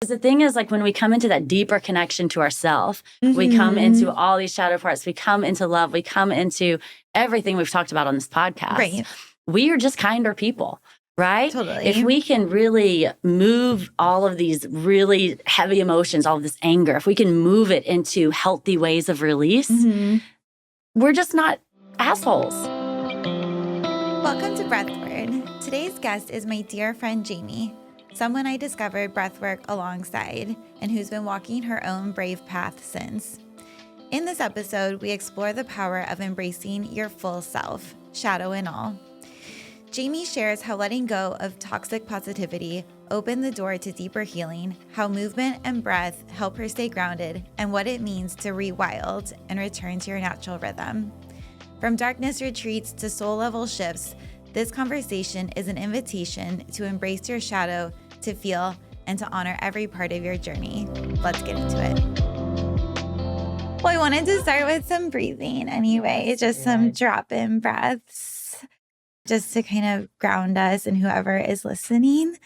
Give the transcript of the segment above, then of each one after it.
Because the thing is, like, when we come into that deeper connection to ourself, we come into all these shadow parts, we come into love, we come into everything we've talked about on this podcast. Right. We are just kinder people, right? Totally. If we can really move all of these really heavy emotions, all of this anger, if we can move it into healthy ways of release, we're just not assholes. Welcome to Breathwork. Today's guest is my dear friend Jamie, someone I discovered breathwork alongside and who's been walking her own brave path since. In this episode, we explore the power of embracing your full self, shadow and all. Jamie shares how letting go of toxic positivity opened the door to deeper healing, how movement and breath help her stay grounded, and what it means to rewild and return to your natural rhythm. From darkness retreats to soul-level shifts, this conversation is an invitation to embrace your shadow, to feel, and to honor every part of your journey. Let's get into it. Well, I wanted to start with some breathing anyway, just some drop-in breaths, just to kind of ground us and whoever is listening.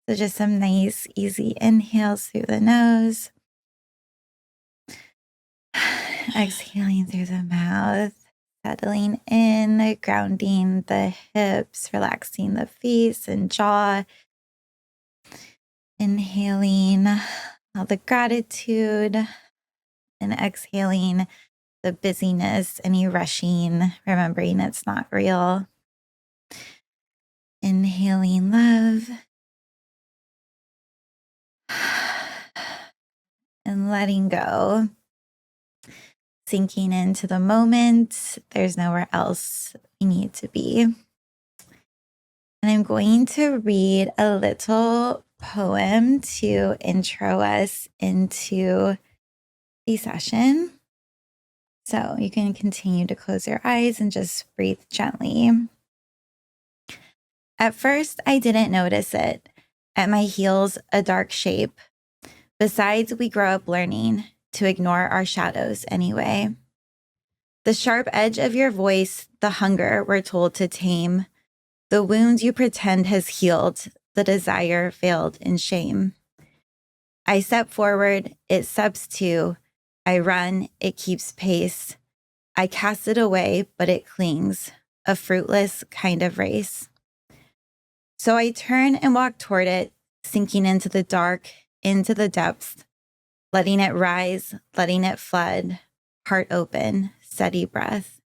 So just some nice, easy inhales through the nose. Exhaling through the mouth. Settling in, grounding the hips, relaxing the face and jaw. Inhaling all the gratitude and exhaling the busyness, any rushing, remembering it's not real. Inhaling love and letting go. Sinking into the moment. There's nowhere else we need to be. And I'm going to read a little poem to intro us into the session. So you can continue to close your eyes and just breathe gently. At first, I didn't notice it. At my heels, a dark shape. Besides, we grow up learning to ignore our shadows anyway. The sharp edge of your voice, the hunger we're told to tame, the wounds you pretend has healed, the desire veiled in shame. I step forward, it steps too. I run, it keeps pace. I cast it away, but it clings, a fruitless kind of race. So I turn and walk toward it, sinking into the dark, into the depths, letting it rise, letting it flood, heart open, steady breath.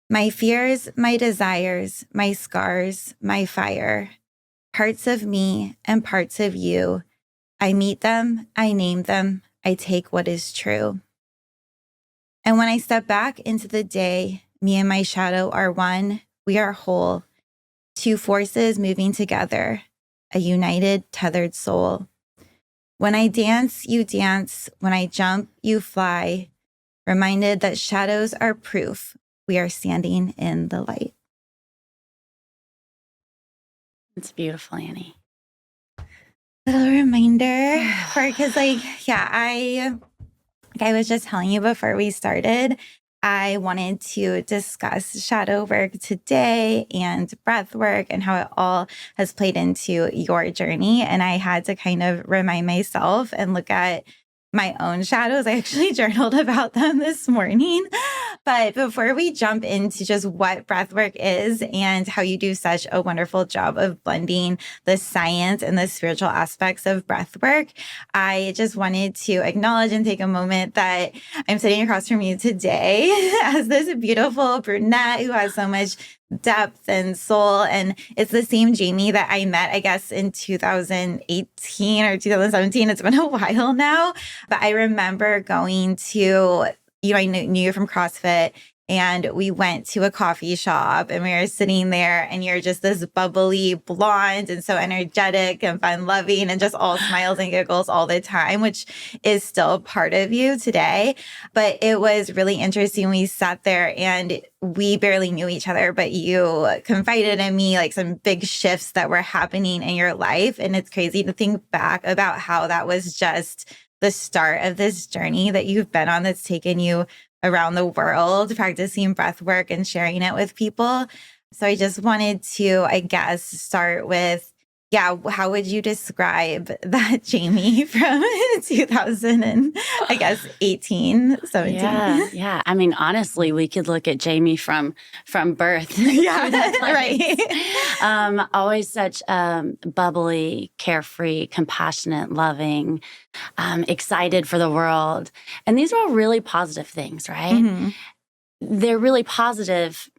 My fears, my desires, my scars, my fire, parts of me and parts of you. I meet them, I name them, I take what is true. And when I step back into the day, me and my shadow are one, we are whole, two forces moving together, a united, tethered soul. When I dance, you dance. When I jump, you fly. Reminded that shadows are proof we are standing in the light. It's beautiful, Annie. Little reminder because I was just telling you before we started, I wanted to discuss shadow work today and breath work and how it all has played into your journey. And I had to kind of remind myself and look at my own shadows. I actually journaled about them this morning. But before we jump into just what breathwork is and how you do such a wonderful job of blending the science and the spiritual aspects of breathwork, I just wanted to acknowledge and take a moment that I'm sitting across from you today as this beautiful brunette who has so much depth and soul. And it's the same Jamie that I met, I guess, in 2018 or 2017. It's been a while now. But I remember going to, I knew you from CrossFit, and we went to a coffee shop and we were sitting there and you're just this bubbly blonde and so energetic and fun loving and just all smiles and giggles all the time, which is still part of you today. But it was really interesting. We sat there and we barely knew each other, but you confided in me like some big shifts that were happening in your life. And it's crazy to think back about how that was just the start of this journey that you've been on that's taken you around the world, practicing breath work and sharing it with people. So I just wanted to, I guess, start with yeah, how would you describe that Jamie from 2000 and I guess 18, 17? Yeah. I mean, honestly, we could look at Jamie from birth. Yeah, right. Always such bubbly, carefree, compassionate, loving, excited for the world. And these are all really positive things, right? Mm-hmm. They're really positive,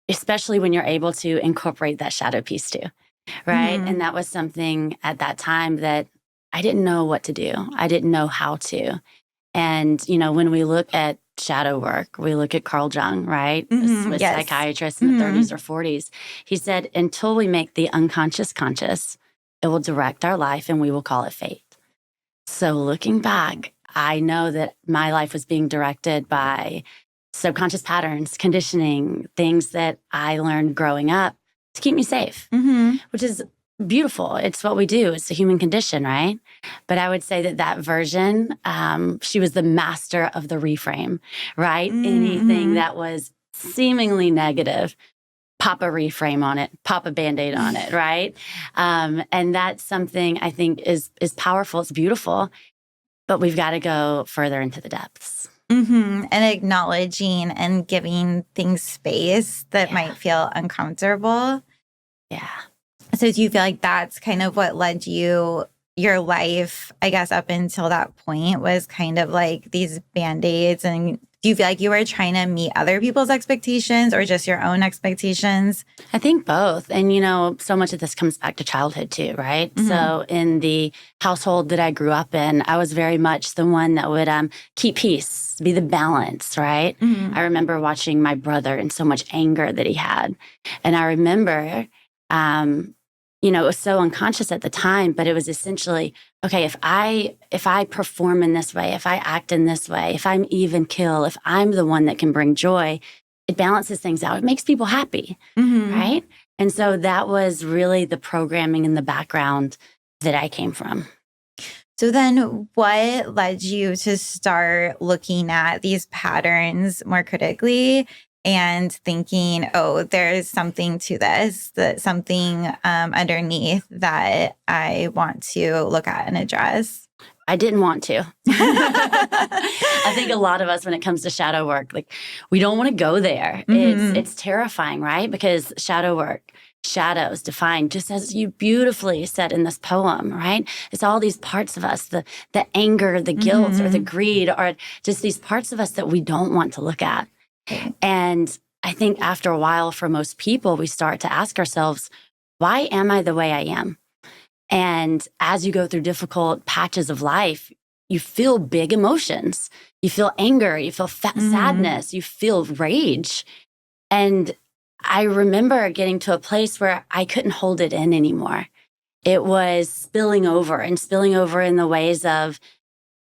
especially when you're able to incorporate that shadow piece too, right? Mm-hmm. And that was something at that time that I didn't know what to do. I didn't know how to. And, when we look at shadow work, we look at Carl Jung, right? Mm-hmm. A Yes. psychiatrist in the 30s or 40s. He said, until we make the unconscious conscious, it will direct our life and we will call it fate. So looking back, I know that my life was being directed by subconscious patterns, conditioning, things that I learned growing up to keep me safe, which is beautiful. It's what we do. It's the human condition, right? But I would say that version, she was the master of the reframe, right? Anything that was seemingly negative, pop a reframe on it, pop a Band-Aid on it, right? And that's something I think is powerful. It's beautiful, but we've got to go further into the depths. And acknowledging and giving things space that might feel uncomfortable. Yeah. So do you feel like that's kind of what led your life, I guess, up until that point was kind of like these Band-Aids? And do you feel like you were trying to meet other people's expectations or just your own expectations? I think both. And, so much of this comes back to childhood too, right? So in the household that I grew up in, I was very much the one that would keep peace, be the balance, right? I remember watching my brother and so much anger that he had. And I remember, it was so unconscious at the time, but it was essentially, okay, if I perform in this way, if I act in this way, if I'm even kill, if I'm the one that can bring joy, it balances things out. It makes people happy, right? And so that was really the programming in the background that I came from. So then what led you to start looking at these patterns more critically and thinking, oh, there's something to this, that something underneath that I want to look at and address? I didn't want to. I think a lot of us, when it comes to shadow work, like we don't want to go there. It's terrifying, right? Because shadow work, shadows defined, just as you beautifully said in this poem, right? It's all these parts of us, the anger, the guilt, or the greed, or just these parts of us that we don't want to look at. And I think after a while, for most people, we start to ask ourselves, why am I the way I am? And as you go through difficult patches of life, you feel big emotions. You feel anger, you feel sadness, you feel rage. And I remember getting to a place where I couldn't hold it in anymore. It was spilling over in the ways of,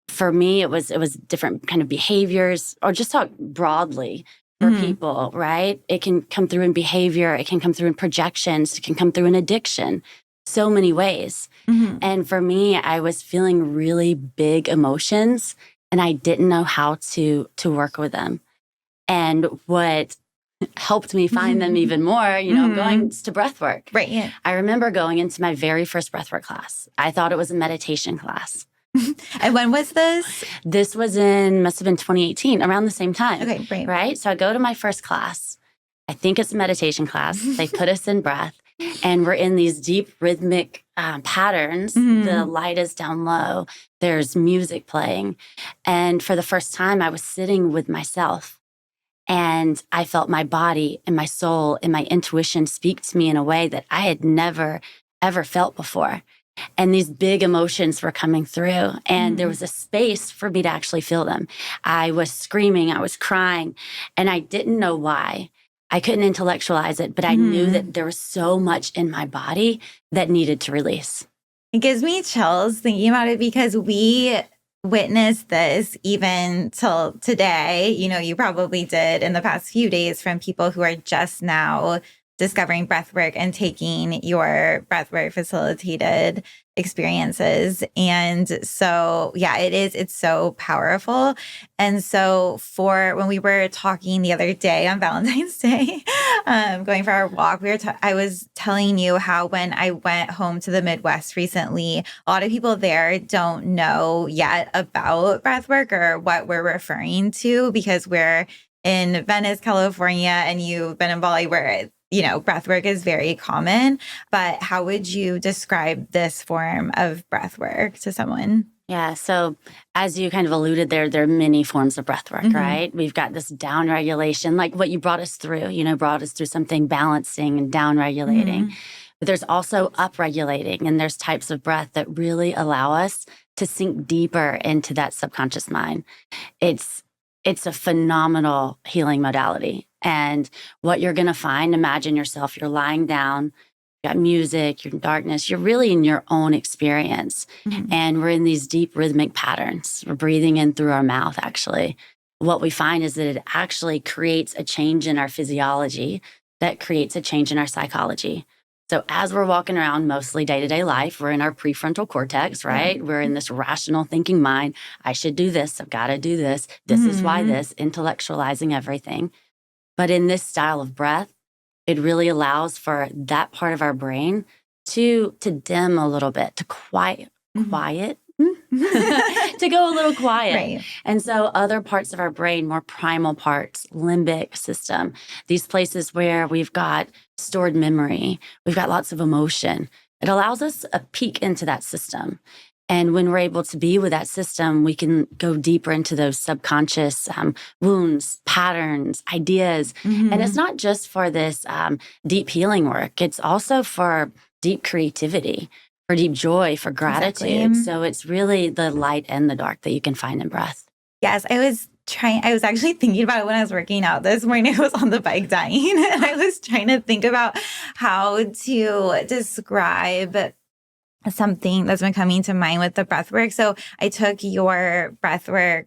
for me, it was different kind of behaviors, or just talk broadly for people, right? It can come through in behavior. It can come through in projections. It can come through in addiction. So many ways. And for me, I was feeling really big emotions and I didn't know how to work with them. And what helped me find them even more, going to breathwork. Right. Yeah. I remember going into my very first breathwork class. I thought it was a meditation class. And when was this? This must have been 2018, around the same time. Okay, great. Right? So I go to my first class. I think it's a meditation class. They put us in breath. And we're in these deep rhythmic patterns. The light is down low. There's music playing. And for the first time, I was sitting with myself. And I felt my body and my soul and my intuition speak to me in a way that I had never, ever felt before. And these big emotions were coming through. And there was a space for me to actually feel them. I was screaming. I was crying. And I didn't know why. I couldn't intellectualize it, but I knew that there was so much in my body that needed to release. It gives me chills thinking about it because we witnessed this even till today. You probably did in the past few days from people who are just now discovering breathwork and taking your breathwork facilitated experiences. And so, yeah, it's so powerful. And so for when we were talking the other day on Valentine's Day, going for our walk, I was telling you how when I went home to the Midwest recently, a lot of people there don't know yet about breathwork or what we're referring to, because we're in Venice, California, and you've been in Bali where breathwork is very common. But how would you describe this form of breathwork to someone? Yeah. So as you kind of alluded there are many forms of breathwork, right? We've got this down regulation, like what you brought us through, brought us through something balancing and down regulating. But there's also up regulating, and there's types of breath that really allow us to sink deeper into that subconscious mind. It's a phenomenal healing modality. And what you're going to find, imagine yourself, you're lying down, you got music, you're in darkness, you're really in your own experience. And we're in these deep rhythmic patterns. We're breathing in through our mouth, actually. What we find is that it actually creates a change in our physiology that creates a change in our psychology. So as we're walking around mostly day-to-day life, we're in our prefrontal cortex, right? We're in this rational thinking mind. I should do this. I've got to do this. This is why this, intellectualizing everything. But in this style of breath, it really allows for that part of our brain to dim a little bit, to quiet, to go a little quiet. Right. And so other parts of our brain, more primal parts, limbic system, these places where we've got stored memory, we've got lots of emotion, it allows us a peek into that system. And when we're able to be with that system, we can go deeper into those subconscious wounds, patterns, ideas. And it's not just for this deep healing work. It's also for deep creativity, for deep joy, for gratitude. Exactly. So it's really the light and the dark that you can find in breath. Yes, I was actually thinking about it when I was working out this morning. I was on the bike dying, and I was trying to think about how to describe something that's been coming to mind with the breathwork. So I took your breathwork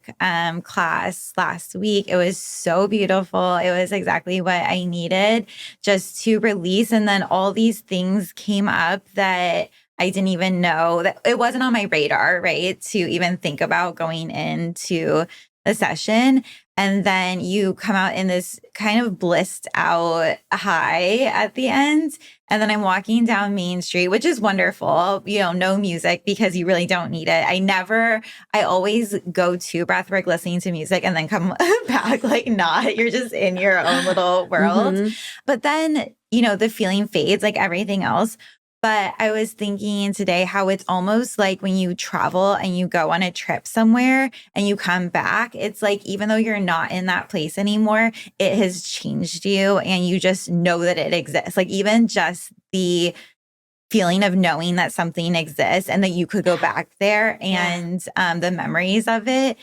class last week. It was so beautiful. It was exactly what I needed just to release. And then all these things came up that I didn't even know, that it wasn't on my radar, right? To even think about going into the session. And then you come out in this kind of blissed out high at the end. And then I'm walking down Main Street, which is wonderful, no music because you really don't need it. I always go to breathwork listening to music and then come back like not, you're just in your own little world. But then, the feeling fades like everything else. But I was thinking today how it's almost like when you travel and you go on a trip somewhere and you come back, it's like even though you're not in that place anymore, it has changed you and you just know that it exists. Like even just the feeling of knowing that something exists and that you could go back there and the memories of it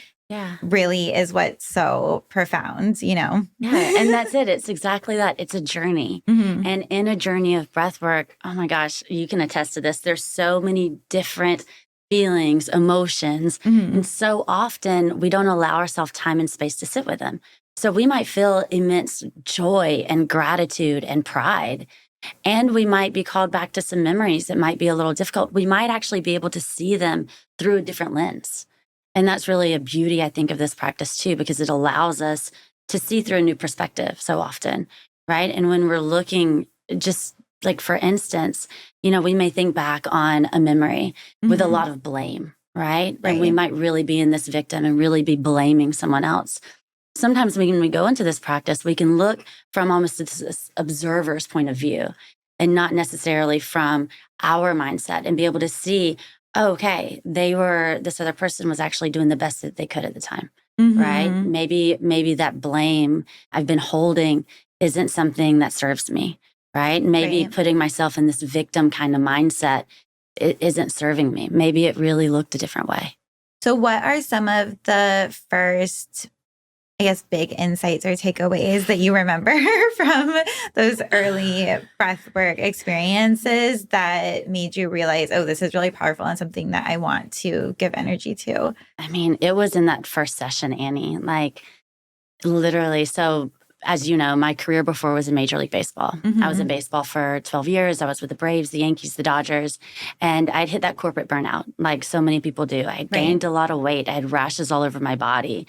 really is what's so profound, Yeah. And that's it. It's exactly that. It's a journey. And in a journey of breath work, oh my gosh, you can attest to this. There's so many different feelings, emotions. And so often we don't allow ourselves time and space to sit with them. So we might feel immense joy and gratitude and pride. And we might be called back to some memories that might be a little difficult. We might actually be able to see them through a different lens. And that's really a beauty, I think, of this practice too, because it allows us to see through a new perspective so often, right? And when we're looking, just like for instance, we may think back on a memory with a lot of blame, right? And we might really be in this victim and really be blaming someone else. Sometimes when we go into this practice, we can look from almost this observer's point of view and not necessarily from our mindset and be able to see, okay, this other person was actually doing the best that they could at the time, right? Maybe that blame I've been holding isn't something that serves me, right? Maybe putting myself in this victim kind of mindset, it isn't serving me. Maybe it really looked a different way. So what are some of the first, big insights or takeaways that you remember from those early breathwork experiences that made you realize, oh, this is really powerful and something that I want to give energy to? I mean, it was in that first session, Annie, like literally. So as you know, my career before was in Major League Baseball. Mm-hmm. I was in baseball for 12 years. I was with the Braves, the Yankees, the Dodgers, and I'd hit that corporate burnout like so many people do. I gained a lot of weight. I had rashes all over my body.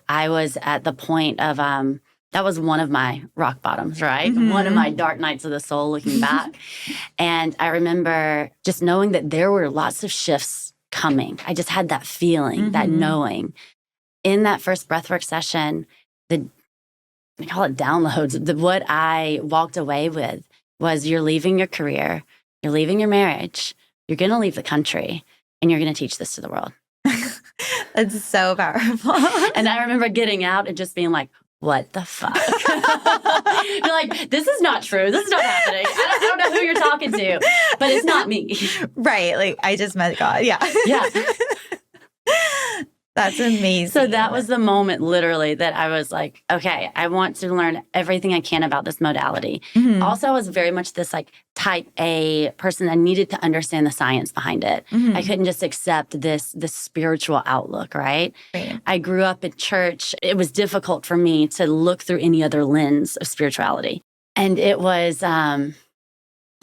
I was at the point of, that was one of my rock bottoms, right? Mm-hmm. One of my dark nights of the soul looking back. And I remember just knowing that there were lots of shifts coming. I just had that feeling, that knowing. In that first breathwork session, I call it downloads. What I walked away with was you're leaving your career, you're leaving your marriage, you're going to leave the country, and you're going to teach this to the world. That's so powerful. And I remember getting out and just being like, what the fuck? You're like, this is not true. This is not happening. I don't know who you're talking to, but it's not me. Right. Like, I just met God. Yeah. Yeah. That's amazing. So that was the moment, literally, that I was like, okay, I want to learn everything I can about this modality. Mm-hmm. Also, I was very much this like type A person. I needed to understand the science behind it. Mm-hmm. I couldn't just accept this spiritual outlook, right? I grew up in church. It was difficult for me to look through any other lens of spirituality. And it was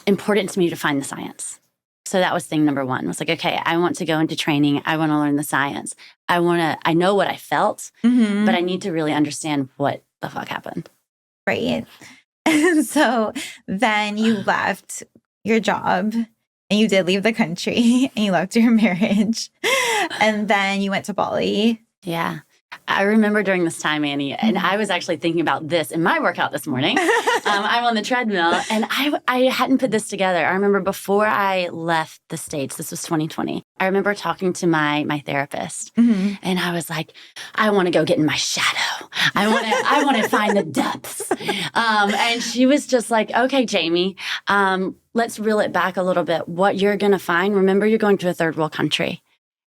important to me to find the science. So that was thing number one. I was like, okay, I want to go into training. I want to learn the science. I know what I felt, but I need to really understand what the fuck happened. Right. And so then you left your job and you did leave the country and you left your marriage. And then you went to Bali. Yeah. I remember during this time, Annie, and I was actually thinking about this in my workout this morning. I'm on the treadmill, and I hadn't put this together. I remember before I left the States, this was 2020, I remember talking to my therapist, and I was like, I want to go get in my shadow. I want to find the depths. And she was just like, okay, Jamie, let's reel it back a little bit. What you're going to find, remember, you're going to a third world country.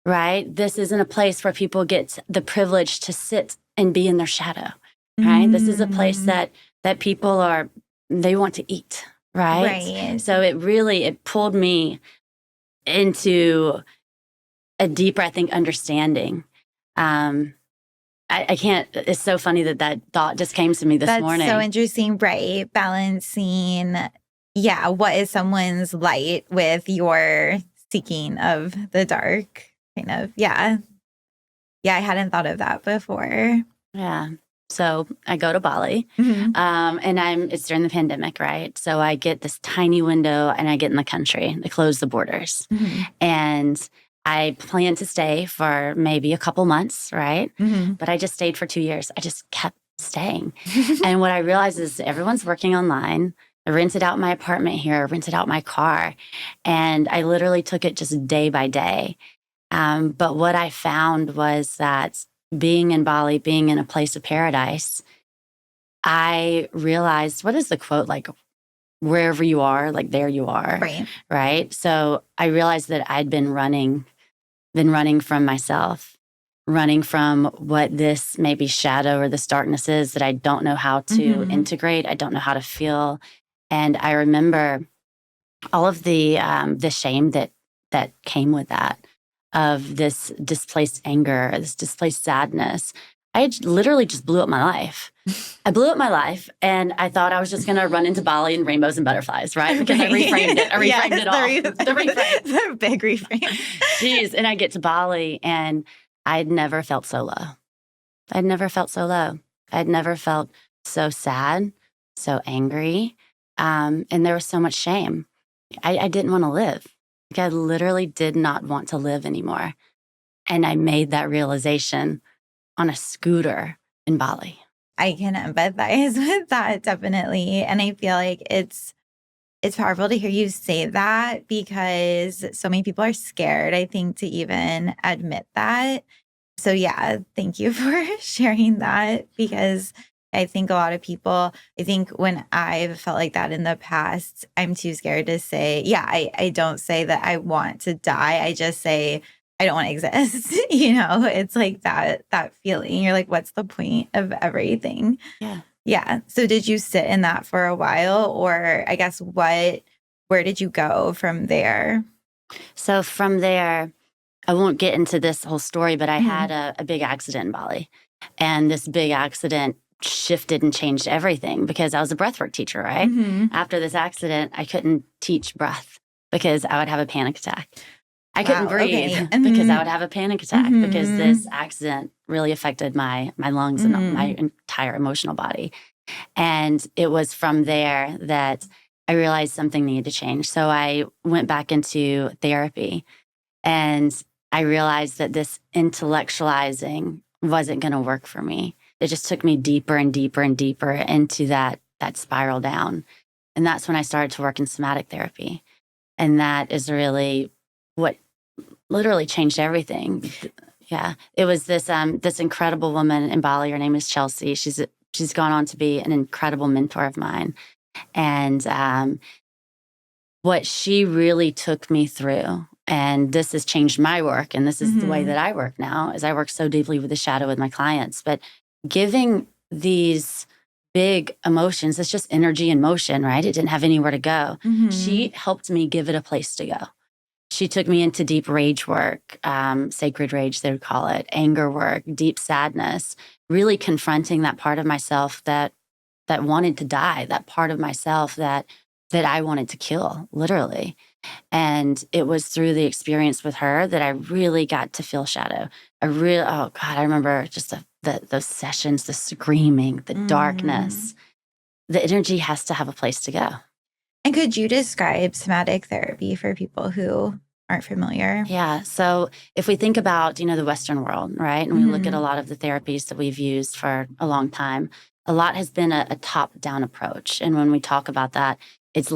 Right? This isn't a place where people get the privilege to sit and be in their shadow, right? This is a place that people they want to eat, right? So it pulled me into a deeper, I think, understanding. I can't, it's so funny that thought just came to me this morning. That's so interesting, right? Balancing, what is someone's light with your seeking of the dark? Kind of, yeah, I hadn't thought of that before. Yeah. So I go to Bali, and it's during the pandemic, right? So I get this tiny window, and I get in the country. They close the borders, and I plan to stay for maybe a couple months, right? But I just stayed for 2 years. I just kept staying, and what I realized is everyone's working online. I rented out my apartment here, rented out my car, and I literally took it just day by day. But what I found was that being in Bali, being in a place of paradise, I realized, what is the quote? Like, wherever you are, like there you are. Right. So I realized that I'd been running from myself, running from what this maybe shadow or this darkness is that I don't know how to integrate. I don't know how to feel. And I remember all of the shame that came with that, of this displaced anger, this displaced sadness. I literally just blew up my life. I blew up my life, and I thought I was just going to run into Bali and rainbows and butterflies, right? Because I reframed it. I reframed it all. The reframe. The big reframe. Jeez. And I get to Bali, and I'd never felt so low. I'd never felt so low. I'd never felt so sad, so angry. And there was so much shame. I didn't want to live. Like, I literally did not want to live anymore. And I made that realization on a scooter in Bali. I can empathize with that, definitely. And I feel like it's powerful to hear you say that, because so many people are scared, I think, to even admit that. So yeah, thank you for sharing that, because I think a lot of people, I think when I've felt like that in the past, I'm too scared to say, I don't say that I want to die. I just say, I don't want to exist. It's like that feeling. You're like, what's the point of everything? Yeah. Yeah. So did you sit in that for a while, or I guess where did you go from there? So from there, I won't get into this whole story, but I had a big accident in Bali. And this big accident shifted and changed everything because I was a breathwork teacher, right? After this accident, I couldn't teach breath because I would have a panic attack. I couldn't breathe because I would have a panic attack because this accident really affected my lungs and my entire emotional body. And it was from there that I realized something needed to change. So I went back into therapy and I realized that this intellectualizing wasn't going to work for me. It just took me deeper and deeper and deeper into that spiral down. And that's when I started to work in somatic therapy. And that is really what literally changed everything. Yeah. It was this incredible woman in Bali. Her name is Chelsea. She's gone on to be an incredible mentor of mine. And what she really took me through, and this has changed my work, and this is the way that I work now, is I work so deeply with the shadow with my clients. But giving these big emotions, it's just energy and motion, right? It didn't have anywhere to go. She helped me give it a place to go. She took me into deep rage work, sacred rage, they would call it, anger work, deep sadness, really confronting that part of myself that wanted to die, that part of myself that I wanted to kill, literally. And it was through the experience with her that I really got to feel shadow. Oh God, I remember just those sessions, the screaming, the darkness. The energy has to have a place to go. And could you describe somatic therapy for people who aren't familiar? Yeah. So if we think about, the Western world, right? And we look at a lot of the therapies that we've used for a long time, a lot has been a top-down approach. And when we talk about that, it's a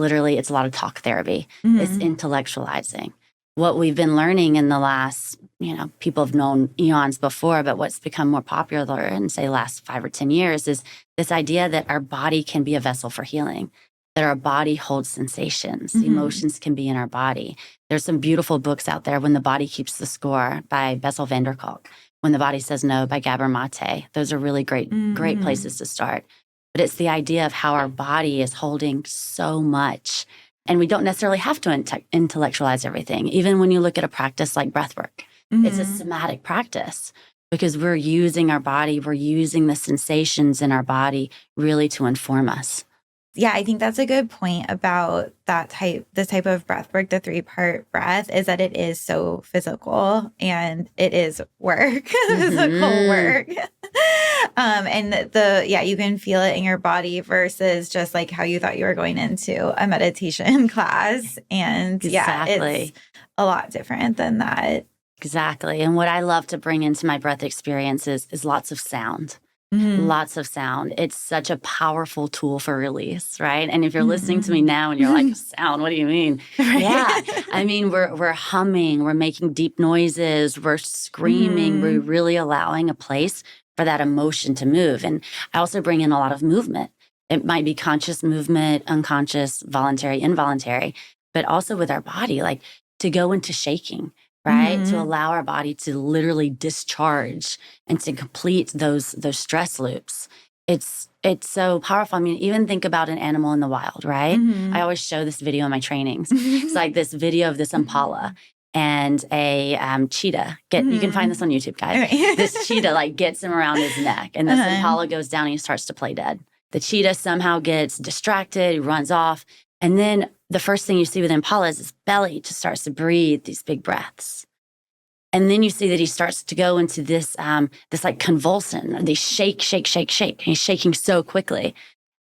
lot of talk therapy. It's intellectualizing. What we've been learning in the last, people have known eons before, but what's become more popular in, say, the last 5 or 10 years is this idea that our body can be a vessel for healing, that our body holds sensations. Emotions can be in our body. There's some beautiful books out there, When the Body Keeps the Score by Bessel van der Kolk, When the Body Says No by Gabor Mate. Those are really great places to start. But it's the idea of how our body is holding so much. And we don't necessarily have to intellectualize everything. Even when you look at a practice like breathwork, it's a somatic practice because we're using our body, we're using the sensations in our body really to inform us. Yeah, I think that's a good point about this type of breath work, the 3-part breath, is that it is so physical and it is work, physical work. And you can feel it in your body versus just like how you thought you were going into a meditation class. And it's a lot different than that. Exactly. And what I love to bring into my breath experiences is lots of sound. Lots of sound. It's such a powerful tool for release, right? And if you're listening to me now and you're like, sound, what do you mean? Right. Yeah. I mean, we're humming, we're making deep noises, we're screaming, we're really allowing a place for that emotion to move. And I also bring in a lot of movement. It might be conscious movement, unconscious, voluntary, involuntary, but also with our body, like to go into shaking, right? To allow our body to literally discharge and to complete those stress loops. It's so powerful. I mean, even think about an animal in the wild, right? I always show this video in my trainings. It's like this video of this impala and a cheetah. You can find this on YouTube, guys. This cheetah gets him around his neck, and this impala goes down and he starts to play dead. The cheetah somehow gets distracted, he runs off, and then the first thing you see with impala is his belly just starts to breathe these big breaths. And then you see that he starts to go into this convulsion. They shake. He's shaking so quickly.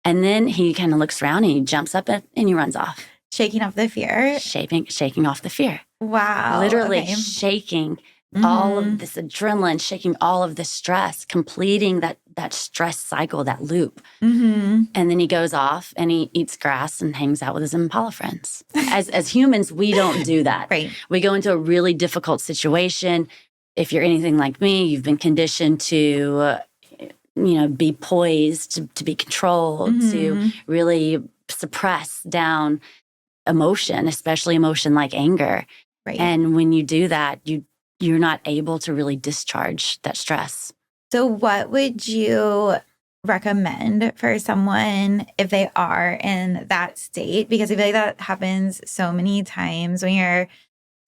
And then he kind of looks around and he jumps up and he runs off. Shaking off the fear? Shaking off the fear. Wow. Literally shaking all of this adrenaline, shaking all of this stress, completing that stress cycle, that loop. And then he goes off and he eats grass and hangs out with his impala friends. As humans, we don't do that. Right. We go into a really difficult situation. If you're anything like me, you've been conditioned to, be poised, to be controlled, to really suppress down emotion, especially emotion like anger. Right. And when you do that, you're not able to really discharge that stress. So what would you recommend for someone if they are in that state? Because I feel like that happens so many times when you're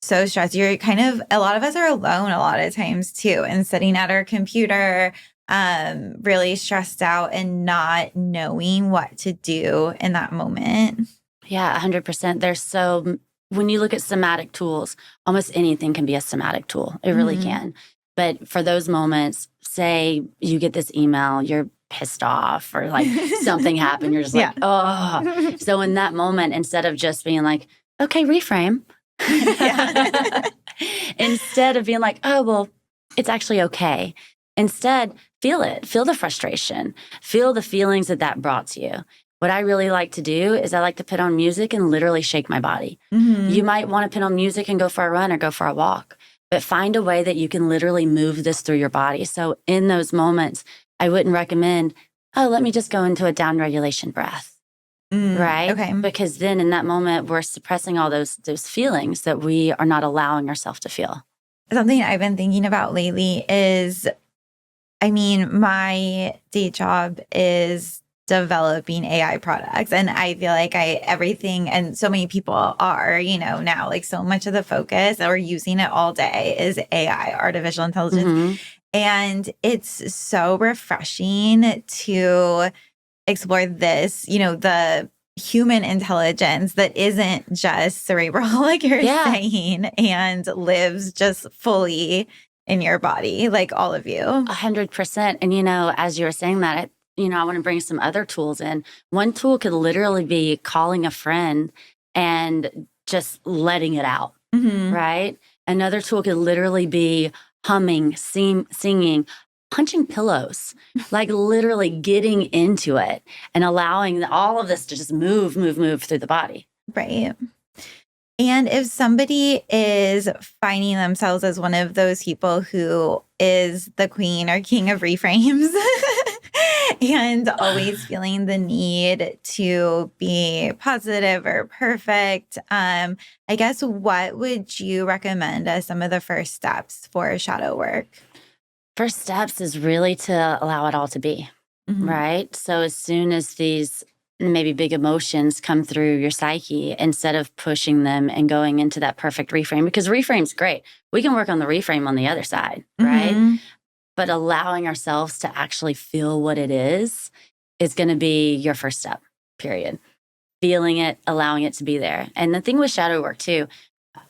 so stressed. A lot of us are alone a lot of times too, and sitting at our computer really stressed out and not knowing what to do in that moment. Yeah, 100%. When you look at somatic tools, almost anything can be a somatic tool. It really can. But for those moments, say you get this email, you're pissed off or like something happened, you're just like, oh. So in that moment, instead of just being like, okay, reframe, instead of being like, oh, well, it's actually okay. Instead, feel it. Feel the frustration. Feel the feelings that brought to you. What I really like to do is I like to put on music and literally shake my body. You might want to put on music and go for a run or go for a walk, but find a way that you can literally move this through your body. So in those moments, I wouldn't recommend, oh, let me just go into a down regulation breath, right? Okay. Because then in that moment, we're suppressing all those feelings that we are not allowing ourselves to feel. Something I've been thinking about lately is, my day job is developing AI products. And I feel like everything, and so many people are, now, like so much of the focus or using it all day is AI, artificial intelligence. And it's so refreshing to explore this, the human intelligence that isn't just cerebral, like you're saying, and lives just fully in your body, like all of you. 100%. And, as you were saying that, I want to bring some other tools in. One tool could literally be calling a friend and just letting it out, right? Another tool could literally be humming, singing, punching pillows, like literally getting into it and allowing all of this to just move through the body. Right. And if somebody is finding themselves as one of those people who is the queen or king of reframes and always feeling the need to be positive or perfect, I guess what would you recommend as some of the first steps for shadow work? First steps is really to allow it all to be, right? So as soon as these maybe big emotions come through your psyche, instead of pushing them and going into that perfect reframe, because reframe's great. We can work on the reframe on the other side, right? But allowing ourselves to actually feel what it is going to be your first step, period. Feeling it, allowing it to be there. And the thing with shadow work too,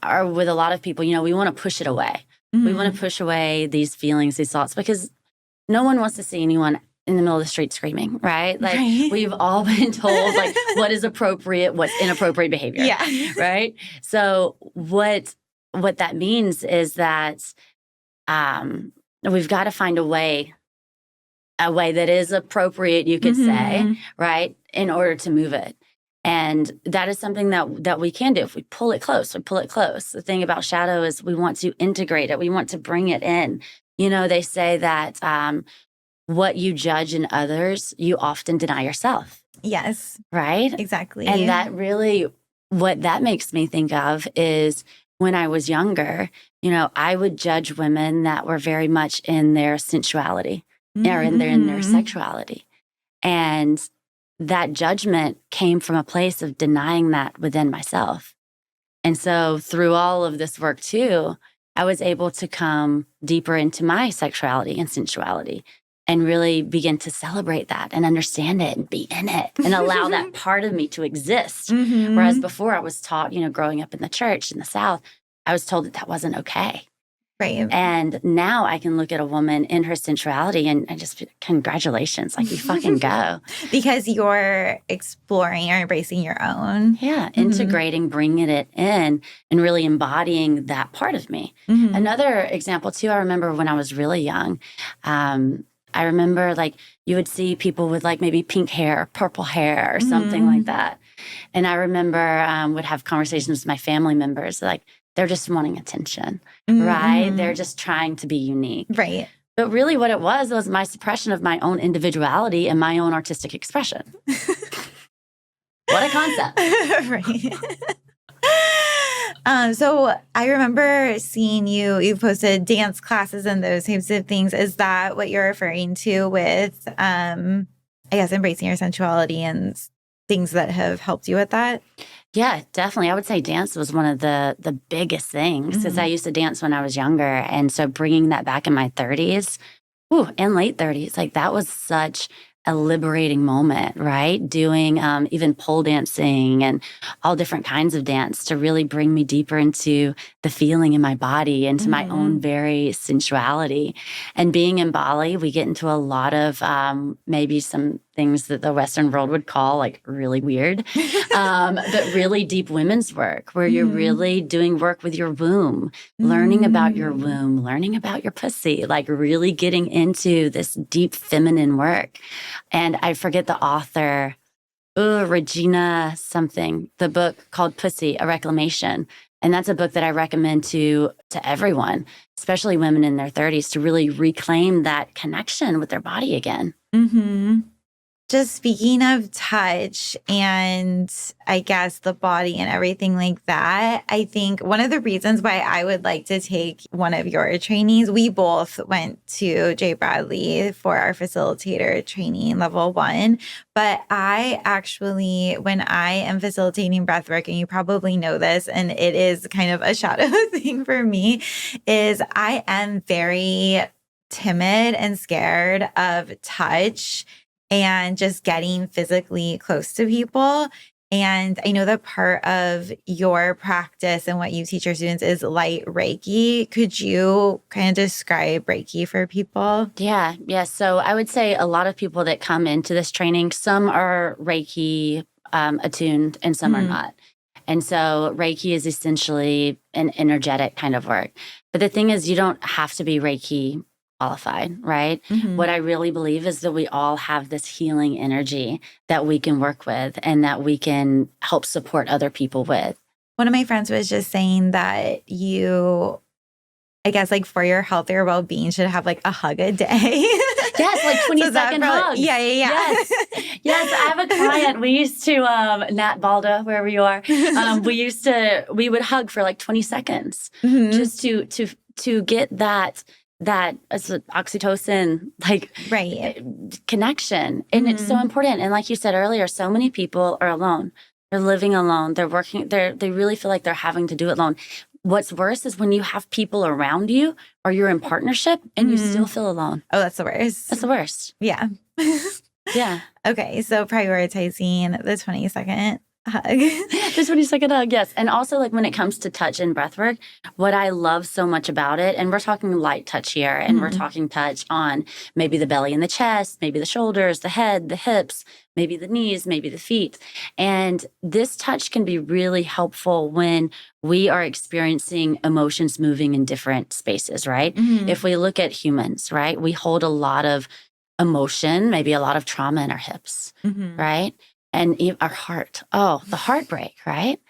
or with a lot of people, we want to push it away. We want to push away these feelings, these thoughts, because no one wants to see anyone in the middle of the street screaming, right? Like we've all been told like what is appropriate, what's inappropriate behavior. Right? So what that means is that we've got to find a way that is appropriate, you could say, right? In order to move it. And that is something that we can do. If we pull it close, we pull it close. The thing about shadow is we want to integrate it. We want to bring it in. They say that what you judge in others, you often deny yourself. Yes. Right? Exactly. And that really, what that makes me think of is when I was younger, I would judge women that were very much in their sensuality or in their sexuality. And that judgment came from a place of denying that within myself. And so through all of this work too, I was able to come deeper into my sexuality and sensuality and really begin to celebrate that and understand it and be in it and allow that part of me to exist. Whereas before I was taught, growing up in the church in the South, I was told that wasn't okay. Right. And now I can look at a woman in her sensuality and just be, congratulations, like you fucking go. Because you're exploring or embracing your own. Yeah, integrating, bringing it in and really embodying that part of me. Another example too, I remember when I was really young, I remember like you would see people with like maybe pink hair, purple hair or something like that. And I remember would have conversations with my family members like, they're just wanting attention, right? They're just trying to be unique. Right. But really what it was my suppression of my own individuality and my own artistic expression. What a concept. Right. So I remember seeing you posted dance classes and those types of things. Is that what you're referring to with, I guess, embracing your sensuality and things that have helped you with that? Yeah, definitely. I would say dance was one of the biggest things because I used to dance when I was younger. And so bringing that back in my 30s and late 30s. Like that was such a liberating moment, right? Doing even pole dancing and all different kinds of dance to really bring me deeper into the feeling in my body, into my own very sensuality. And being in Bali, we get into a lot of maybe some things that the Western world would call like really weird, but really deep women's work where you're really doing work with your womb, learning about your womb, learning about your pussy, like really getting into this deep feminine work. And I forget the author, Regina something, the book called Pussy, A Reclamation. And that's a book that I recommend to everyone, especially women in their 30s, to really reclaim that connection with their body again. Just speaking of touch and I guess the body and everything like that, I think one of the reasons why I would like to take one of your trainees, we both went to J. Bradley for our facilitator training level 1. But I actually, when I am facilitating breathwork, and you probably know this, and it is kind of a shadow thing for me, is I am very timid and scared of touch and just getting physically close to people. And I know that part of your practice and what you teach your students is light Reiki. Could you kind of describe Reiki for people? Yeah. So I would say a lot of people that come into this training, some are Reiki attuned and some are not. And so Reiki is essentially an energetic kind of work. But the thing is, you don't have to be Reiki qualified, right? What I really believe is that we all have this healing energy that we can work with and that we can help support other people with. One of my friends was just saying that you, I guess, like for your health or well-being, should have like a hug a day. Yes, like 20-second hugs. Yeah. Yes, I have a client. We used to, Nat Balda, wherever you are, we would hug for like 20 seconds just to get that oxytocin, like connection. And it's so important. And like you said earlier, so many people are alone. They're living alone. They're working. They really feel like they're having to do it alone. What's worse is when you have people around you or you're in partnership and you still feel alone. Oh, that's the worst. That's the worst. Yeah. Yeah. Okay. So prioritizing the 20-second hug. The 20-second hug, yes. And also, like when it comes to touch and breath work, what I love so much about it, and we're talking light touch here, and we're talking touch on maybe the belly and the chest, maybe the shoulders, the head, the hips, maybe the knees, maybe the feet. And this touch can be really helpful when we are experiencing emotions moving in different spaces, right? If we look at humans, right, we hold a lot of emotion, maybe a lot of trauma in our hips, right? And our heart, the heartbreak, right?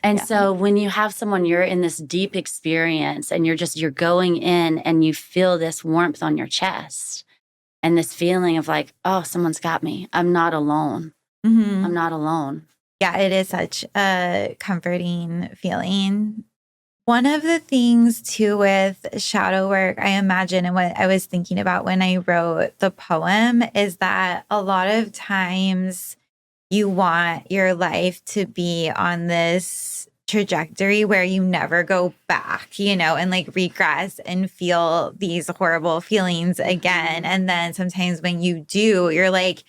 And so when you have someone, you're in this deep experience and you're going in and you feel this warmth on your chest and this feeling of like, oh, someone's got me. I'm not alone. I'm not alone. Yeah, it is such a comforting feeling. One of the things too with shadow work, I imagine, and what I was thinking about when I wrote the poem is that a lot of times you want your life to be on this trajectory where you never go back, and like regress and feel these horrible feelings again. And then sometimes when you do, you're like,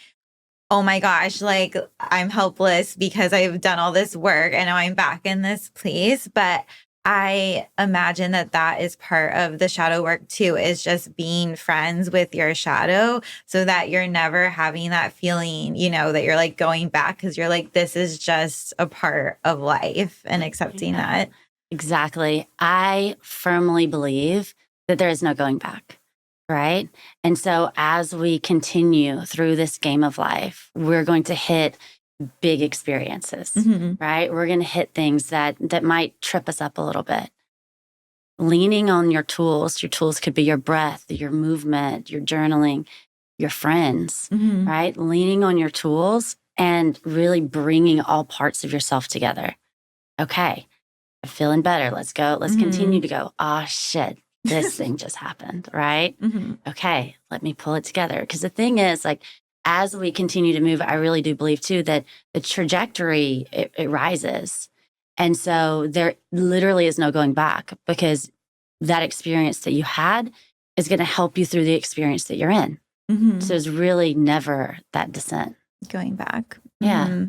oh my gosh, like I'm helpless because I've done all this work and now I'm back in this place. But I imagine that is part of the shadow work too, is just being friends with your shadow so that you're never having that feeling, that you're like going back because you're like, this is just a part of life and accepting that. Exactly. I firmly believe that there is no going back. Right. And so as we continue through this game of life, we're going to hit big experiences, right? We're going to hit things that might trip us up a little bit. Leaning on your tools could be your breath, your movement, your journaling, your friends, right? Leaning on your tools and really bringing all parts of yourself together. Okay, I'm feeling better. Let's go. Let's continue to go. Oh, shit. This thing just happened, right? Okay, let me pull it together. Because the thing is, like, as we continue to move, I really do believe too that the trajectory, it rises. And so there literally is no going back because that experience that you had is going to help you through the experience that you're in. So it's really never that descent. Going back. Yeah.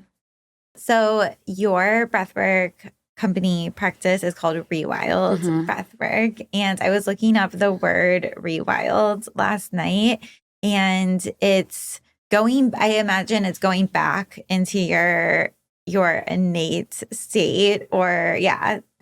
So your breathwork company practice is called Rewild Breathwork. And I was looking up the word rewild last night, and it's going, I imagine it's going back into your innate state, or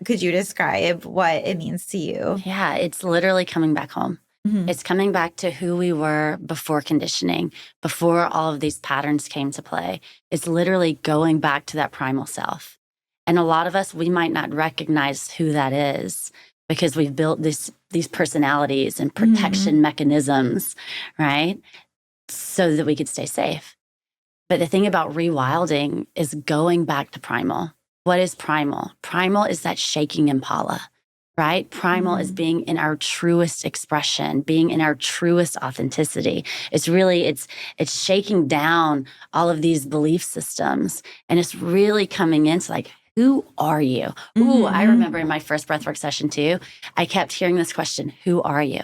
could you describe what it means to you? Yeah, it's literally coming back home. It's coming back to who we were before conditioning, before all of these patterns came to play. It's literally going back to that primal self. And a lot of us, we might not recognize who that is because we've built these personalities and protection mechanisms, right? So that we could stay safe. But the thing about rewilding is going back to primal. What is primal? Primal is that shaking impala. Right? Primal is being in our truest expression, being in our truest authenticity. It's really, it's shaking down all of these belief systems. And it's really coming into like, who are you? Ooh, I remember in my first breathwork session too, I kept hearing this question, who are you?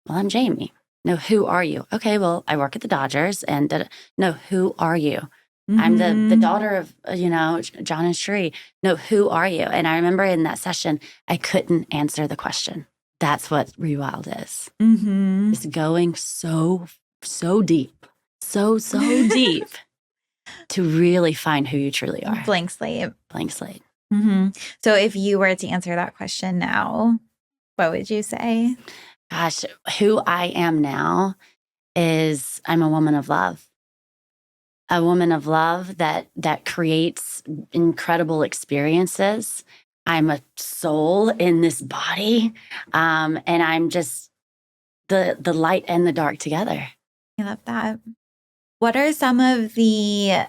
Well, I'm Jamie. No, who are you? Okay, well, I work at the Dodgers and no, who are you? I'm the daughter of, John and Sheree. No, who are you? And I remember in that session, I couldn't answer the question. That's what Rewild is. It's going so deep, so deep to really find who you truly are. Blank slate. Blank slate. So if you were to answer that question now, what would you say? Gosh, who I am now is I'm a woman of love. A woman of love that creates incredible experiences. I'm a soul in this body, and I'm just the light and the dark together. I love that. What are some of the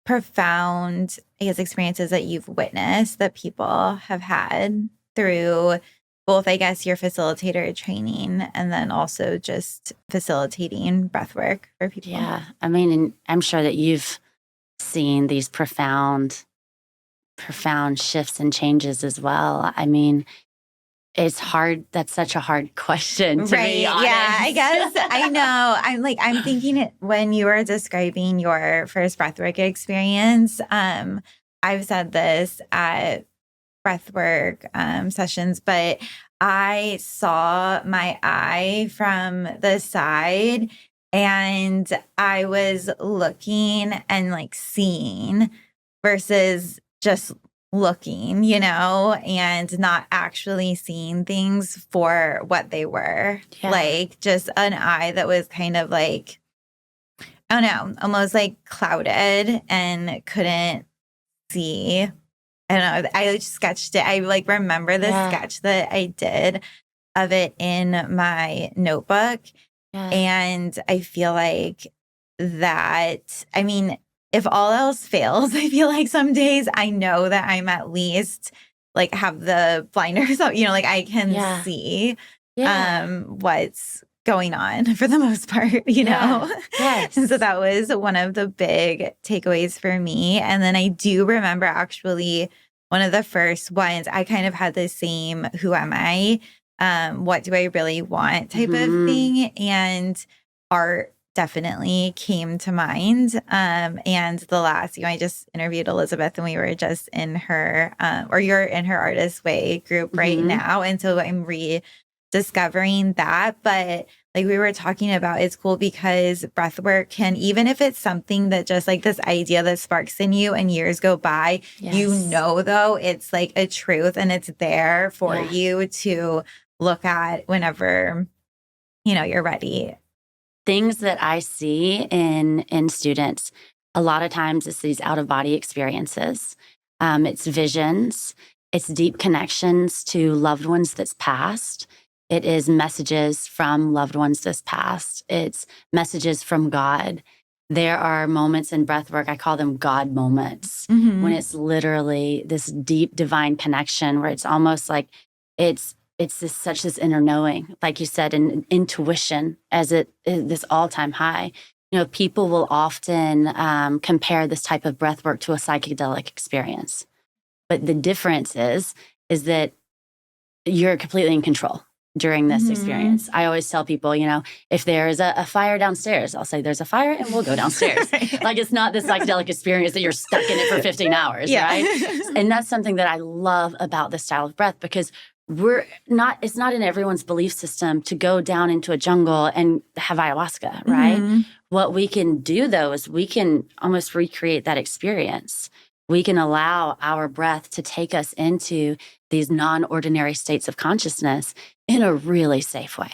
profound, experiences that you've witnessed that people have had through both, your facilitator training and then also just facilitating breathwork for people? Yeah. I mean, and I'm sure that you've seen these profound shifts and changes as well. I mean, it's hard. That's such a hard question to be honest. Yeah, I guess I know. I'm thinking it when you were describing your first breathwork experience. I've said this at breathwork sessions, but I saw my eye from the side and I was looking and seeing versus just looking, and not actually seeing things for what they were. Yeah. Just an eye that was kind of I don't know, almost clouded and couldn't see. I don't know. I sketched it. I remember the sketch that I did of it in my notebook. Yeah. And I feel that, I mean, if all else fails, I feel some days I know that I'm at least have the blinders up, I can see what's going on for the most part, Yes. And so that was one of the big takeaways for me. And then I do remember actually one of the first ones, I kind of had the same, who am I? What do I really want type of thing? And art definitely came to mind. And the last, I just interviewed Elizabeth and we were just in her, or you're in her Artist Way group right now. And so I'm rediscovering that. But we were talking about, it's cool because breathwork can, even if it's something that just this idea that sparks in you and years go by, though, it's a truth and it's there for you to look at whenever, you're ready. Things that I see in students, a lot of times it's these out-of-body experiences. It's visions. It's deep connections to loved ones that's passed. It is messages from loved ones that's passed. It's messages from God. There are moments in breathwork, I call them God moments, when it's literally this deep divine connection where it's almost like it's this inner knowing, like you said, and intuition as it is this all-time high. People will often compare this type of breathwork to a psychedelic experience. But the difference is that you're completely in control. during this experience. I always tell people, if there's a fire downstairs, I'll say there's a fire and we'll go downstairs. Like it's not this psychedelic experience that you're stuck in it for 15 hours, right? And that's something that I love about this style of breath, because it's not in everyone's belief system to go down into a jungle and have ayahuasca, right? What we can do though is we can almost recreate that experience. We can allow our breath to take us into these non-ordinary states of consciousness in a really safe way.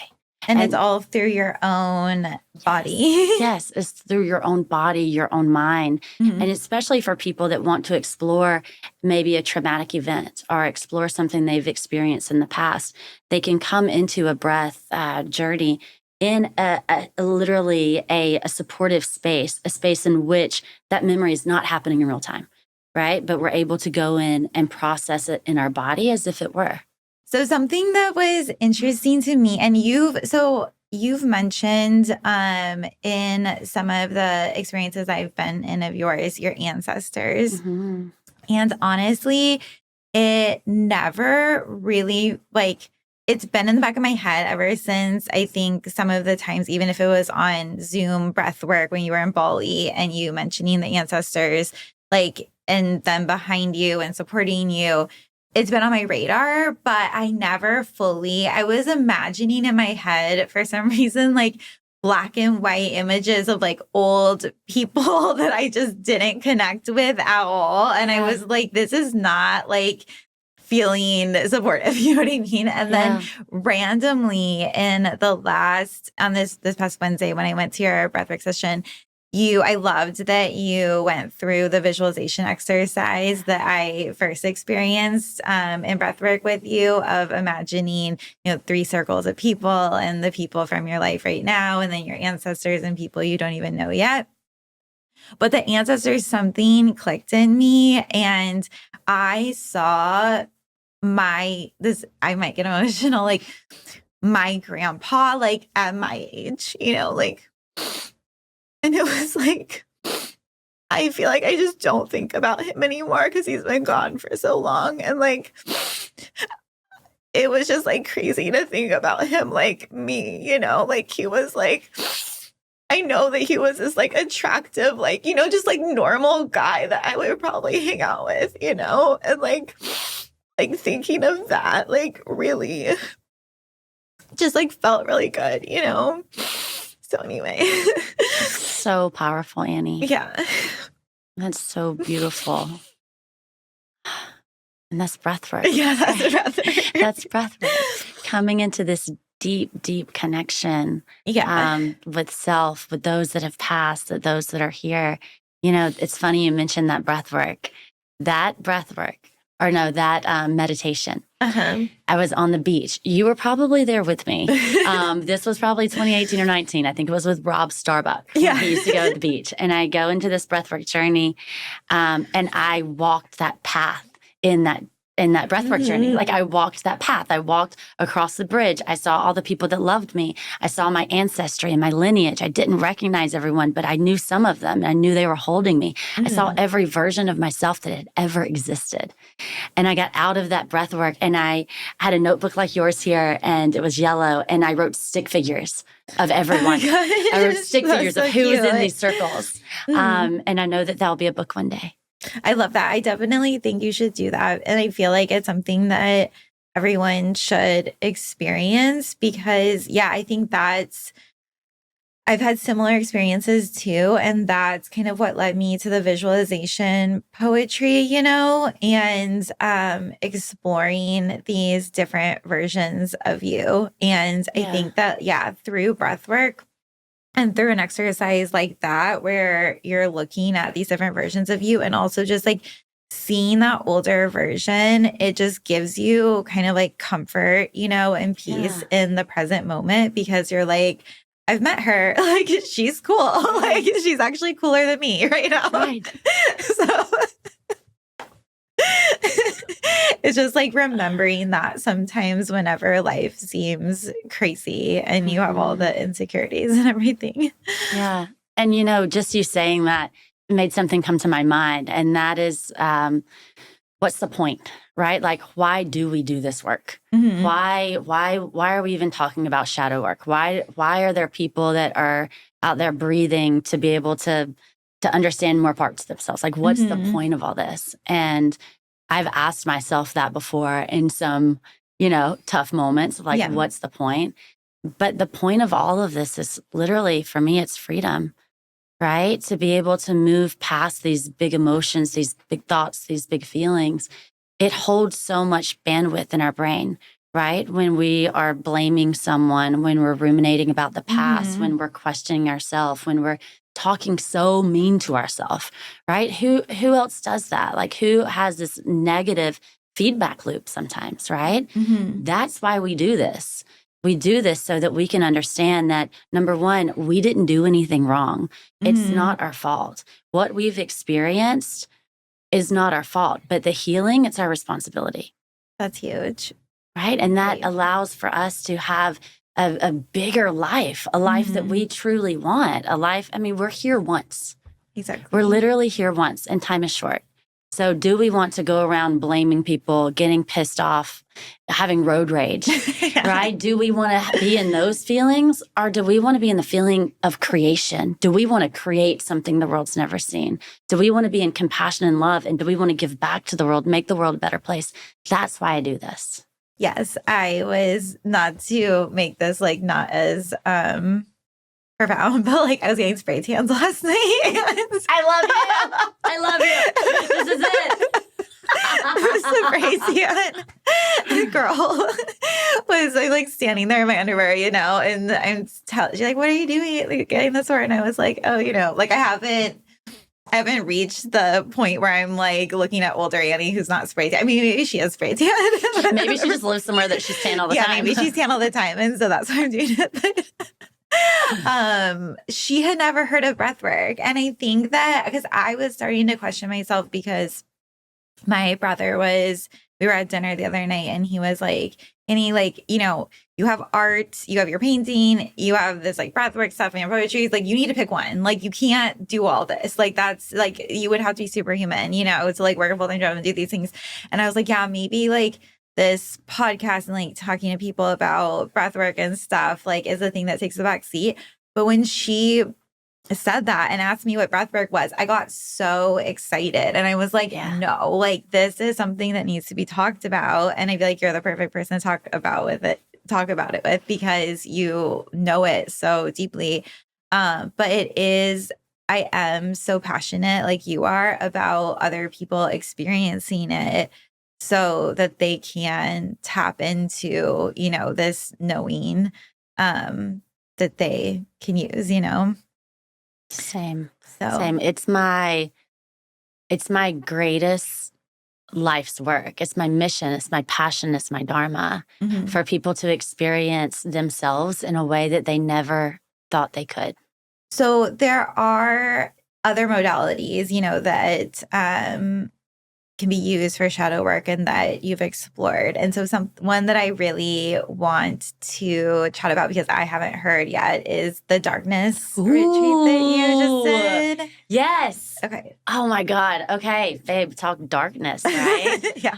And it's all through your own body. Yes, it's through your own body, your own mind. And especially for people that want to explore maybe a traumatic event or explore something they've experienced in the past, they can come into a breath journey in literally a supportive space, a space in which that memory is not happening in real time, right? But we're able to go in and process it in our body as if it were. So something that was interesting to me, and you've mentioned in some of the experiences I've been in of yours, your ancestors. And honestly, it never really it's been in the back of my head ever since. I think some of the times, even if it was on Zoom breathwork when you were in Bali and you mentioning the ancestors, and them behind you and supporting you, it's been on my radar, but I never I was imagining in my head for some reason, black and white images of old people that I just didn't connect with at all. And I was like, this is not feeling supportive, you know what I mean? And then randomly on this past Wednesday when I went to your breathwork session, I loved that you went through the visualization exercise that I first experienced in breathwork with you, of imagining, 3 circles of people and the people from your life right now, and then your ancestors and people you don't even know yet. But the ancestors, something clicked in me, and I saw I might get emotional, my grandpa, at my age, and it was I feel like I just don't think about him anymore because he's been gone for so long. And it was just crazy to think about him like me, he was I know that he was this attractive, just normal guy that I would probably hang out with, and thinking of that, really just felt really good, So anyway. So powerful, Annie. Yeah. That's so beautiful. And that's breathwork. Yeah, that's breathwork. That's breathwork. Coming into this deep, deep connection with self, with those that have passed, with those that are here. It's funny you mentioned that breathwork. That meditation. I was on the beach. You were probably there with me. This was probably 2018 or 19. I think it was with Rob Starbuck. Yeah. He used to go to the beach. And I go into this breathwork journey, and I walked that path in that breathwork journey. I walked that path. I walked across the bridge. I saw all the people that loved me. I saw my ancestry and my lineage. I didn't recognize everyone, but I knew some of them. I knew they were holding me. I saw every version of myself that had ever existed. And I got out of that breathwork, and I had a notebook like yours here, and it was yellow, and I wrote stick figures of everyone. I wrote stick figures of who was in these circles. And I know that that'll be a book one day. I love that. I definitely think you should do that. And I feel like it's something that everyone should experience because, I think I've had similar experiences too. And that's kind of what led me to the visualization poetry, and exploring these different versions of you. And I think that, through breathwork, and through an exercise like that, where you're looking at these different versions of you and also just seeing that older version, it just gives you kind of comfort, and peace in the present moment because you're I've met her, she's cool. She's actually cooler than me right now. Right. So it's just remembering that sometimes whenever life seems crazy and you have all the insecurities and everything. Yeah. And, just you saying that made something come to my mind. And that is what's the point, right? Like, why do we do this work? Mhm. Why are we even talking about shadow work? Why are there people that are out there breathing to be able to understand more parts of themselves? Like, what's the Mhm. point of all this? And I've asked myself that before in some, tough moments, like, Yeah. what's the point? But the point of all of this is literally, for me, it's freedom, right? To be able to move past these big emotions, these big thoughts, these big feelings. It holds so much bandwidth in our brain, right? When we are blaming someone, when we're ruminating about the past, Mhm. when we're questioning ourselves, when we're talking so mean to ourselves, right? Who else does that? Like, who has this negative feedback loop sometimes, right? Mhm. That's why we do this. We do this so that we can understand that, number one, we didn't do anything wrong. It's Mhm. not our fault. What we've experienced is not our fault, but the healing, it's our responsibility, That's huge. right? And that Right. allows for us to have a bigger life, a life that Mhm. we truly want, a life. I mean, we're here once. Exactly. We're literally here once, and time is short. So do we want to go around blaming people, getting pissed off, having road rage, Yeah. right? Do we want to be in those feelings, or do we want to be in the feeling of creation? Do we want to create something the world's never seen? Do we want to be in compassion and love? And do we want to give back to the world, make the world a better place? That's why I do this. Yes, I was not to make this like not as profound, but like I was getting spray tans last night. I love you. I love you. This is it. The spray tan girl was like standing there in my underwear, and she's like, "What are you doing? Like getting this sore?" And I was like, "Oh, like I haven't reached the point where I'm like looking at older Annie who's not spray tan. I mean, maybe she has spray tan. Maybe she just lives somewhere that she's tan all the time. Yeah, maybe she's tan all the time, and so that's why I'm doing it." She had never heard of breath work, and I think that because I was starting to question myself because my brother we were at dinner the other night, and he was like, Annie, like, you have art, you have your painting, you have this like breathwork stuff and your poetry. Like, you need to pick one. Like, you can't do all this. Like, that's like, you would have to be superhuman, to like work a full-time job and do these things. And I was like, yeah, maybe like this podcast and like talking to people about breathwork and stuff, like, is the thing that takes the back seat. But when she said that and asked me what breathwork was, I got so excited. And I was like, no, like this is something that needs to be talked about. And I feel like you're the perfect person to talk about it with because you know it so deeply. But I am so passionate like you are about other people experiencing it so that they can tap into, this knowing that they can use, Same. So Same. It's my greatest life's work. It's my mission. It's my passion. It's my dharma mhm. for people to experience themselves in a way that they never thought they could. So there are other modalities, that can be used for shadow work and that you've explored. And so one that I really want to chat about because I haven't heard yet is the darkness retreat that you just did. Yes. Okay. Oh my God. Okay, babe, talk darkness, right? Yeah.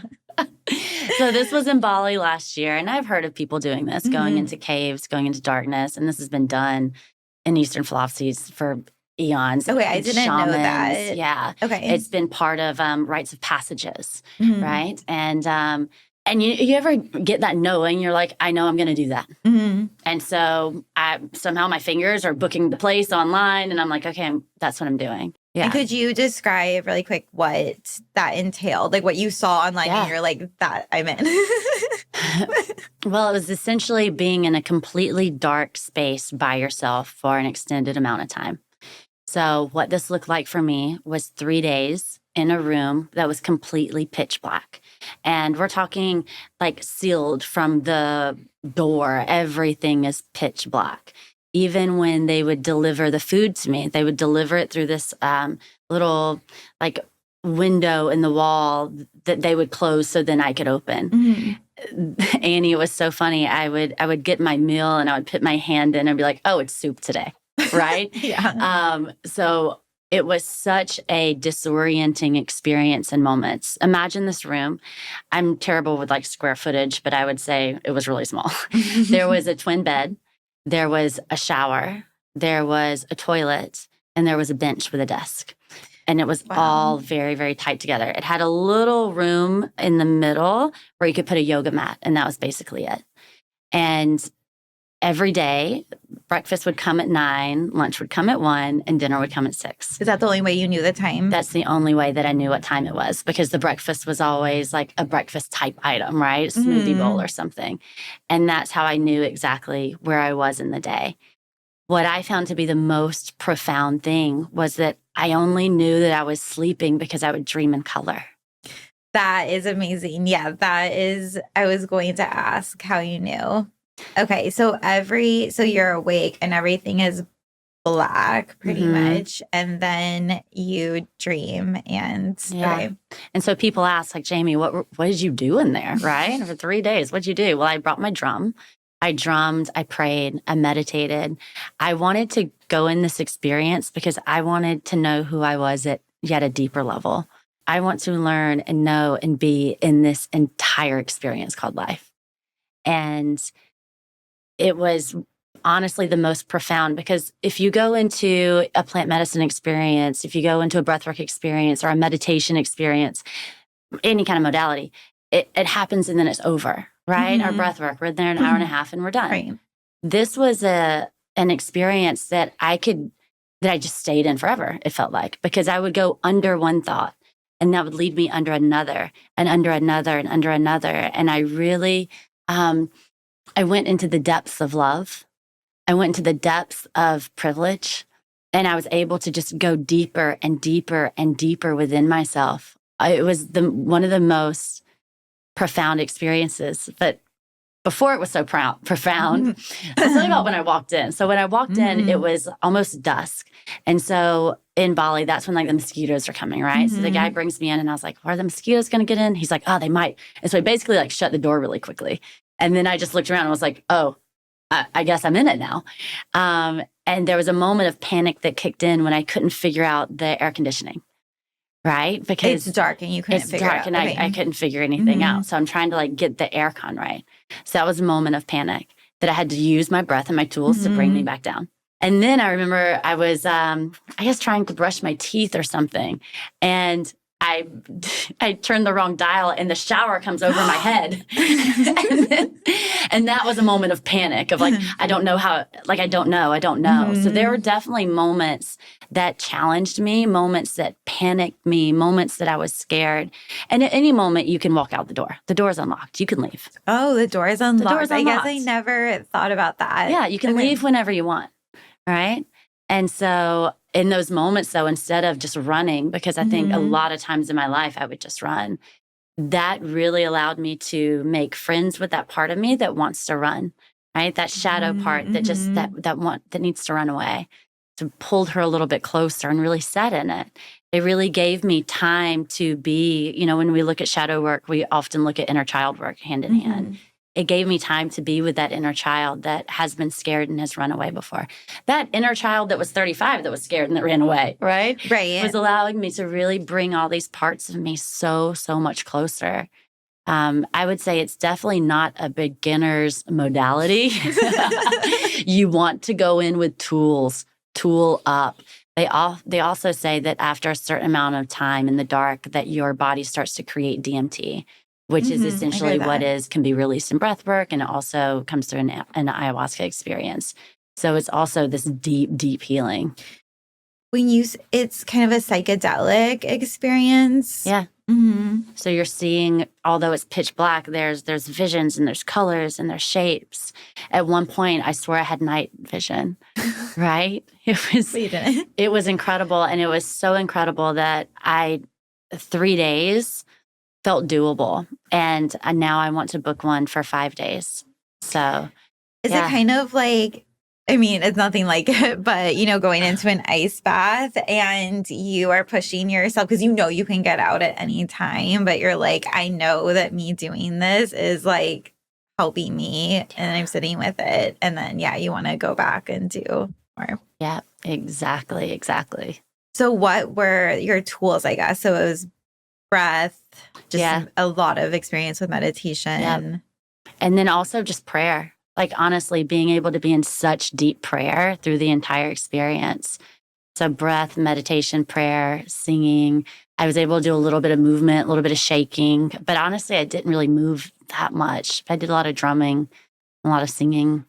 So this was in Bali last year, and I've heard of people doing this, going into caves, going into darkness, and this has been done in Eastern philosophies for eons. Okay, I didn't know that. Yeah. Okay. It's been part of rites of passages, Mhm. right? And you ever get that knowing, you're like, I know I'm going to do that. Mhm. And so somehow my fingers are booking the place online, and I'm like, okay, that's what I'm doing. Yeah. And could you describe really quick what that entailed? Like what you saw online and you're like, that I'm in. Well, it was essentially being in a completely dark space by yourself for an extended amount of time. So what this looked like for me was 3 days in a room that was completely pitch black. And we're talking like sealed from the door. Everything is pitch black. Even when they would deliver the food to me, they would deliver it through this little like window in the wall that they would close so then I could open. Mhm. Annie, it was so funny. I would get my meal and I would put my hand in and be like, oh, it's soup today. Right? Yeah. So it was such a disorienting experience in moments. Imagine this room. I'm terrible with like square footage, but I would say it was really small. There was a twin bed, there was a shower, there was a toilet, and there was a bench with a desk. And it was all very, very tight together. It had a little room in the middle where you could put a yoga mat, and that was basically it. And every day, breakfast would come at 9, lunch would come at 1, and dinner would come at 6. Is that the only way you knew the time? That's the only way that I knew what time it was, because the breakfast was always like a breakfast type item, right? A smoothie bowl or something. And that's how I knew exactly where I was in the day. What I found to be the most profound thing was that I only knew that I was sleeping because I would dream in color. That is amazing. Yeah, I was going to ask how you knew. Okay, so you're awake and everything is black pretty much, and then you dream okay. And so people ask, like, Jamie, what did you do in there, right? For 3 days, what'd you do? Well, I brought my drum. I drummed, I prayed, I meditated. I wanted to go in this experience because I wanted to know who I was at yet a deeper level. I want to learn and know and be in this entire experience called life. And it was honestly the most profound, because if you go into a plant medicine experience, if you go into a breathwork experience or a meditation experience, any kind of modality, it happens and then it's over, right? Our breathwork, we're there an hour and a half and we're done. Right. This was an experience that I just stayed in forever, it felt like, because I would go under one thought and that would lead me under another and under another and under another. And I really, I went into the depths of love. I went into the depths of privilege, and I was able to just go deeper and deeper and deeper within myself. It was one of the most profound experiences. But before it was so profound, let's talk about when I walked in. So when I walked in, it was almost dusk. And so in Bali, that's when like the mosquitoes are coming, right? So the guy brings me in and I was like, are the mosquitoes going to get in? He's like, oh, they might. And so he basically like shut the door really quickly. And then I just looked around and was like, oh, I guess I'm in it now. And there was a moment of panic that kicked in when I couldn't figure out the air conditioning, right? Because it's dark and you couldn't figure it out. And I couldn't figure anything out. So I'm trying to like get the aircon right. So that was a moment of panic that I had to use my breath and my tools to bring me back down. And then I remember I was, I guess, trying to brush my teeth or something. And I turned the wrong dial and the shower comes over my head. and that was a moment of panic of like, I don't know how, like, I don't know. So there were definitely moments that challenged me, moments that panicked me, moments that I was scared. And at any moment you can walk out the door. The door is unlocked. You can leave. Oh, the door is unlocked. The door is unlocked. I guess I never thought about that. Yeah, you can leave whenever you want. Right. And so in those moments, though, instead of just running, because I think a lot of times in my life I would just run, that really allowed me to make friends with that part of me that wants to run, right? That shadow part that just that needs to run away. So pulled her a little bit closer and really sat in it. It really gave me time to be, when we look at shadow work, we often look at inner child work hand in hand. It gave me time to be with that inner child that has been scared and has run away before. That inner child that was 35 that was scared and that ran away, right? Right. Was allowing me to really bring all these parts of me so much closer. I would say it's definitely not a beginner's modality. You want to go in with tools, tool up. They also say that after a certain amount of time in the dark that your body starts to create DMT, which is essentially what can be released in breath work, and it also comes through an ayahuasca experience. So it's also this deep healing. It's kind of a psychedelic experience. Yeah. So you're seeing, although it's pitch black, there's visions and there's colors and there's shapes. At one point, I swear I had night vision, right? It was incredible. And it was so incredible that 3 days felt doable. And now I want to book one for 5 days. So is it kind of like, I mean, it's nothing like it, but, going into an ice bath and you are pushing yourself because you can get out at any time, but you're like, I know that me doing this is like helping me and I'm sitting with it. And then, you want to go back and do more. Yeah, exactly. So what were your tools, I guess? So it was breath, just a lot of experience with meditation. Yep. And then also just prayer. Like honestly, being able to be in such deep prayer through the entire experience. So breath, meditation, prayer, singing. I was able to do a little bit of movement, a little bit of shaking. But honestly, I didn't really move that much. I did a lot of drumming, a lot of singing.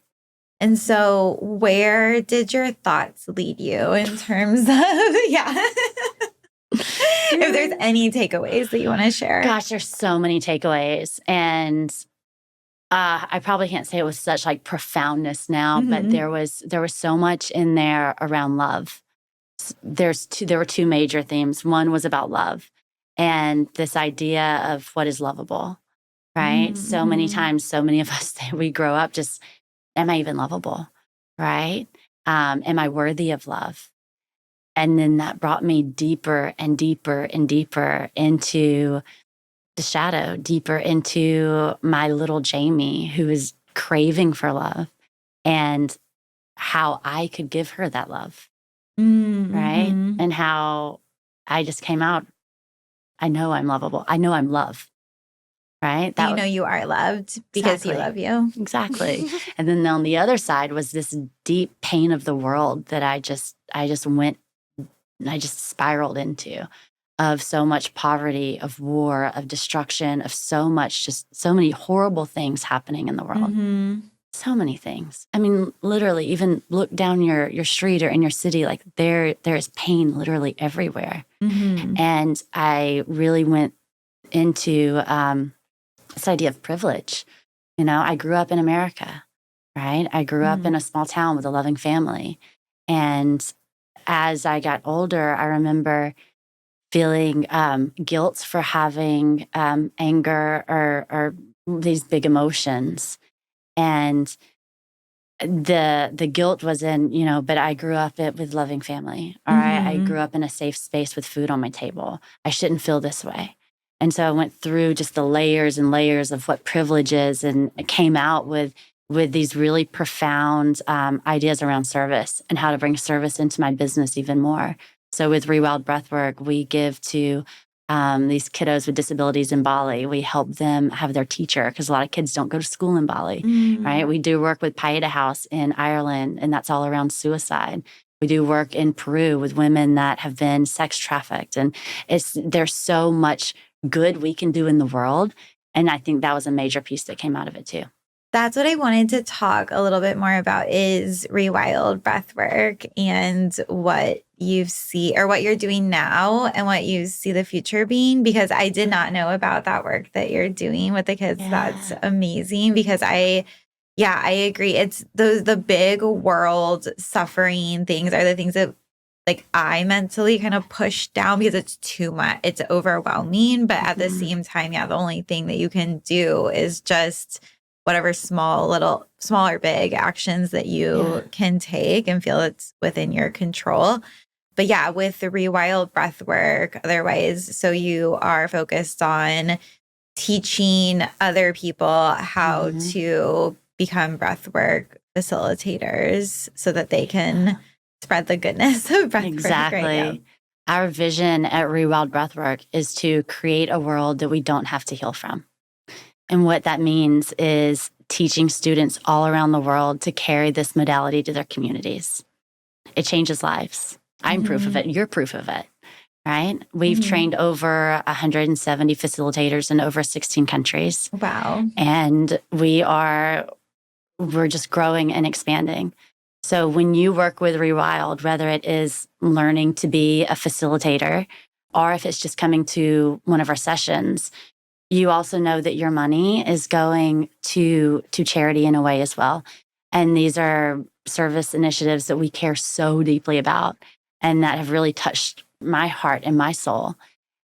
And so where did your thoughts lead you in terms of, if there's any takeaways that you want to share? Gosh, there's so many takeaways. And I probably can't say it with such like profoundness now, but there was so much in there around love. There were two major themes. One was about love and this idea of what is lovable, right? So many times, so many of us, we grow up just, am I even lovable, right? Am I worthy of love? And then that brought me deeper and deeper and deeper into the shadow, deeper into my little Jamie who is craving for love and how I could give her that love. Right. And how I just came out. I know I'm lovable. I know I'm love. Right. You know you are loved because you love you. Exactly. And then on the other side was this deep pain of the world that I just spiraled into, of so much poverty, of war, of destruction, of so many horrible things happening in the world. So many things. I mean, literally, even look down your street or in your city, like there is pain literally everywhere. And I really went into this idea of privilege. You know, I grew up in America, right? I grew up in a small town with a loving family. And as I got older, I remember feeling guilt for having anger or these big emotions. And the guilt was in, but I grew up with loving family. All right. I grew up in a safe space with food on my table. I shouldn't feel this way. And so I went through just the layers and layers of what privilege is, and it came out with these really profound ideas around service and how to bring service into my business even more. So with Rewild Breathwork, we give to these kiddos with disabilities in Bali. We help them have their teacher because a lot of kids don't go to school in Bali, right? We do work with Paida House in Ireland, and that's all around suicide. We do work in Peru with women that have been sex trafficked. And there's so much good we can do in the world. And I think that was a major piece that came out of it too. That's what I wanted to talk a little bit more about is Rewild Breathwork and what you see or what you're doing now and what you see the future being, because I did not know about that work that you're doing with the kids. Yeah. That's amazing because I agree. It's the big world suffering things are the things that like I mentally kind of push down because it's too much. It's overwhelming. But at the same time, the only thing that you can do is just whatever small or big actions that you can take and feel it's within your control. But with the Rewild Breathwork, otherwise, so you are focused on teaching other people how to become breathwork facilitators so that they can spread the goodness of breathwork. Exactly. Right. Our vision at Rewild Breathwork is to create a world that we don't have to heal from. And what that means is teaching students all around the world to carry this modality to their communities. It changes lives. I'm proof of it. You're proof of it, right? We've trained over 170 facilitators in over 16 countries. Wow. And we're just growing and expanding. So when you work with Rewild, whether it is learning to be a facilitator or if it's just coming to one of our sessions, you also know that your money is going to charity in a way as well. And these are service initiatives that we care so deeply about and that have really touched my heart and my soul.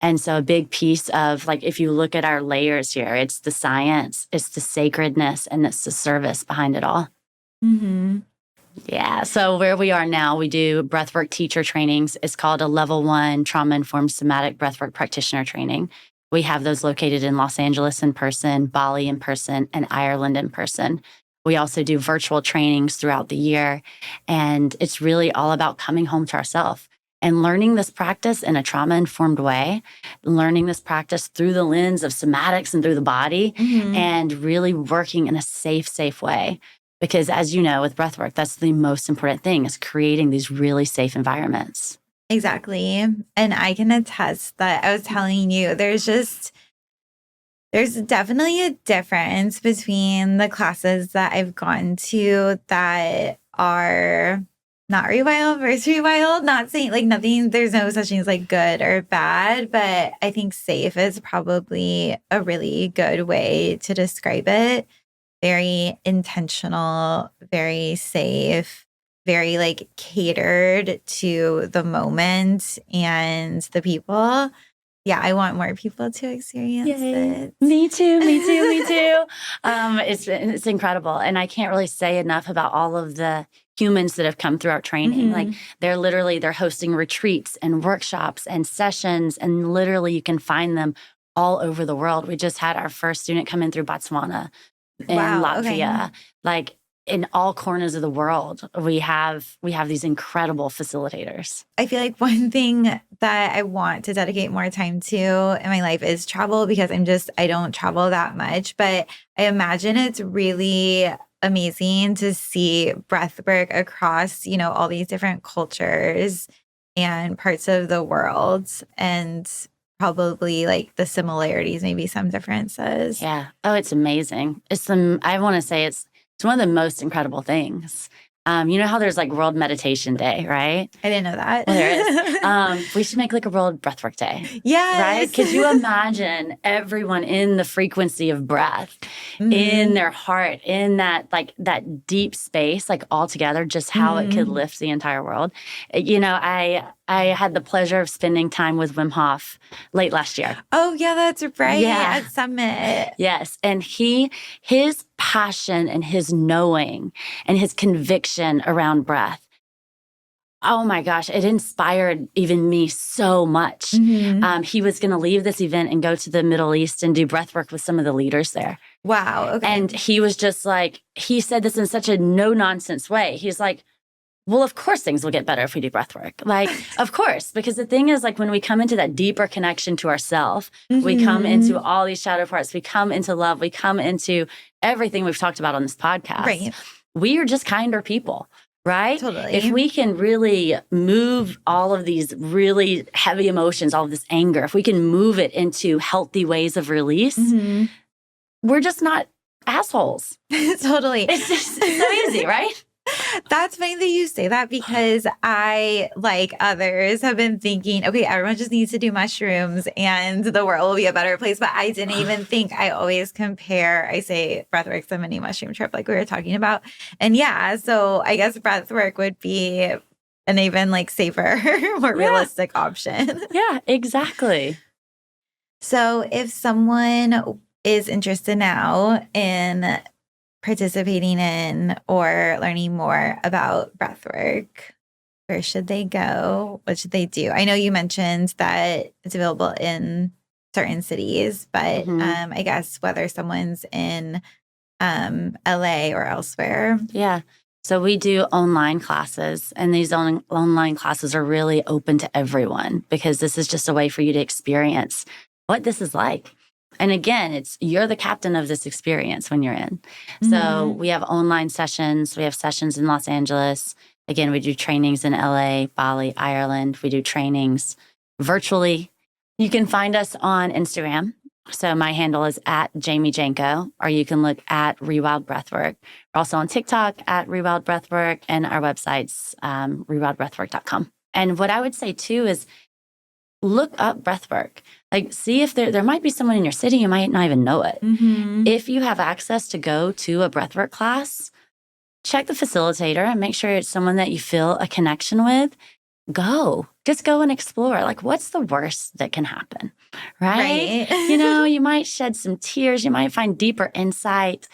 And so a big piece of, like, if you look at our layers here, it's the science, it's the sacredness, and it's the service behind it all. Yeah. So where we are now, we do breathwork teacher trainings. It's called a level 1 trauma-informed somatic breathwork practitioner training. We have those located in Los Angeles in person, Bali in person, and Ireland in person. We also do virtual trainings throughout the year. And it's really all about coming home to ourselves. And learning this practice in a trauma-informed way, learning this practice through the lens of somatics and through the body, and really working in a safe way. Because as you know, with breathwork, that's the most important thing, is creating these really safe environments. Exactly. And I can attest that I was telling you, there's definitely a difference between the classes that I've gone to that are not rewild versus rewild. Not saying like nothing, there's no such thing as like good or bad, but I think safe is probably a really good way to describe it. Very intentional, very safe, very like catered to the moment and the people. Yeah, I want more people to experience it. Me too. It's incredible. And I can't really say enough about all of the humans that have come through our training. Like they're hosting retreats and workshops and sessions, and literally you can find them all over the world. We just had our first student come in through Botswana and Latvia. Okay. Like in all corners of the world, we have these incredible facilitators. I feel like one thing that I want to dedicate more time to in my life is travel, because I don't travel that much, but I imagine it's really amazing to see breath work across, all these different cultures and parts of the world, and probably like the similarities, maybe some differences. Yeah. Oh, it's amazing. I want to say it's one of the most incredible things. You know how there's like World Meditation Day, right? I didn't know that. Well, there is. We should make like a World Breathwork Day. Yes. Right? Could you imagine everyone in the frequency of breath, in their heart, in that deep space, like all together, just how it could lift the entire world? I had the pleasure of spending time with Wim Hof late last year. Oh, yeah, that's right. Yeah. At Summit. Yes. And his passion and his knowing and his conviction around breath, oh my gosh, it inspired even me so much. He was going to leave this event and go to the Middle East and do breath work with some of the leaders there. Wow. Okay. And he was just like, he said this in such a no-nonsense way. He's like, well, of course things will get better if we do breath work. Like, of course, because the thing is, like, when we come into that deeper connection to ourselves, we come into all these shadow parts, we come into love, we come into everything we've talked about on this podcast. Right. We are just kinder people, right? Totally. If we can really move all of these really heavy emotions, all of this anger, if we can move it into healthy ways of release, we're just not assholes. Totally. It's so easy, right? That's funny that you say that, because I, like others, have been thinking, okay, everyone just needs to do mushrooms and the world will be a better place. But I didn't even think. I always compare, I say breathwork's a mini mushroom trip, like we were talking about. And yeah, so I guess breathwork would be an even like safer, more realistic option. Yeah, exactly. So if someone is interested now in participating in or learning more about breathwork, where should they go? What should they do? I know you mentioned that it's available in certain cities, but I guess whether someone's in LA or elsewhere. Yeah. So we do online classes, and these online classes are really open to everyone, because this is just a way for you to experience what this is like. And again, you're the captain of this experience when you're in. So we have online sessions. We have sessions in Los Angeles. Again, we do trainings in LA, Bali, Ireland. We do trainings virtually. You can find us on Instagram. So my handle is at Jamie Janko, or you can look at Rewild Breathwork. We're also on TikTok at Rewild Breathwork, and our website's rewildbreathwork.com. And what I would say too is look up breathwork. Like, see if there might be someone in your city, you might not even know it. If you have access to go to a breathwork class, check the facilitator and make sure it's someone that you feel a connection with. Just go and explore. Like, what's the worst that can happen, right? You might shed some tears. You might find deeper insight.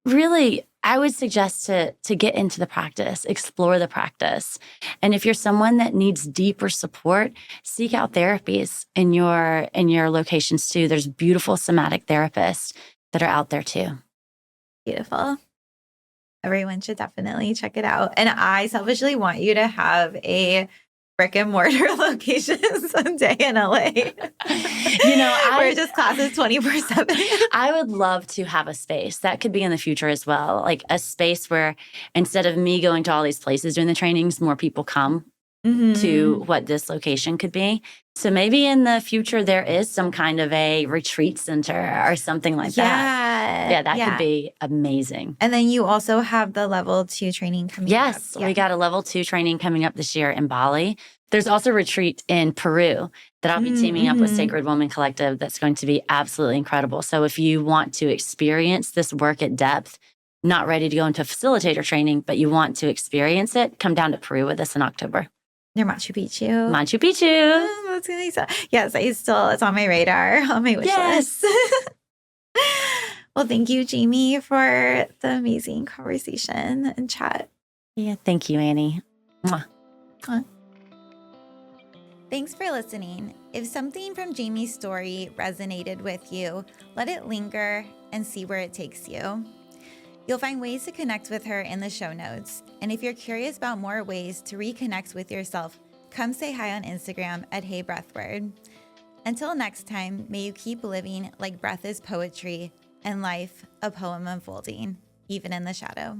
Really, I would suggest to get into the practice, explore the practice. And if you're someone that needs deeper support, seek out therapies in your locations too. There's beautiful somatic therapists that are out there too. Beautiful. Everyone should definitely check it out. And I selfishly want you to have a brick and mortar location someday in LA. Where just classes 24/7. I would love to have a space that could be in the future as well. Like a space where instead of me going to all these places doing the trainings, more people come to what this location could be. So maybe in the future, there is some kind of a retreat center or something like that. Yeah, that could be amazing. And then you also have the level 2 training coming up. Yes, we got a level 2 training coming up this year in Bali. There's also a retreat in Peru that I'll be teaming up with Sacred Woman Collective that's going to be absolutely incredible. So if you want to experience this work at depth, not ready to go into facilitator training, but you want to experience it, come down to Peru with us in October. Near Machu Picchu. Machu Picchu. Oh, that's gonna be so. Yes, it's on my radar, on my wish list. Well, thank you, Jamie, for the amazing conversation and chat. Yeah, thank you, Annie. Mwah. Thanks for listening. If something from Jamie's story resonated with you, let it linger and see where it takes you. You'll find ways to connect with her in the show notes. And if you're curious about more ways to reconnect with yourself, come say hi on Instagram at HeyBreathword. Until next time, may you keep living like breath is poetry and life a poem unfolding, even in the shadow.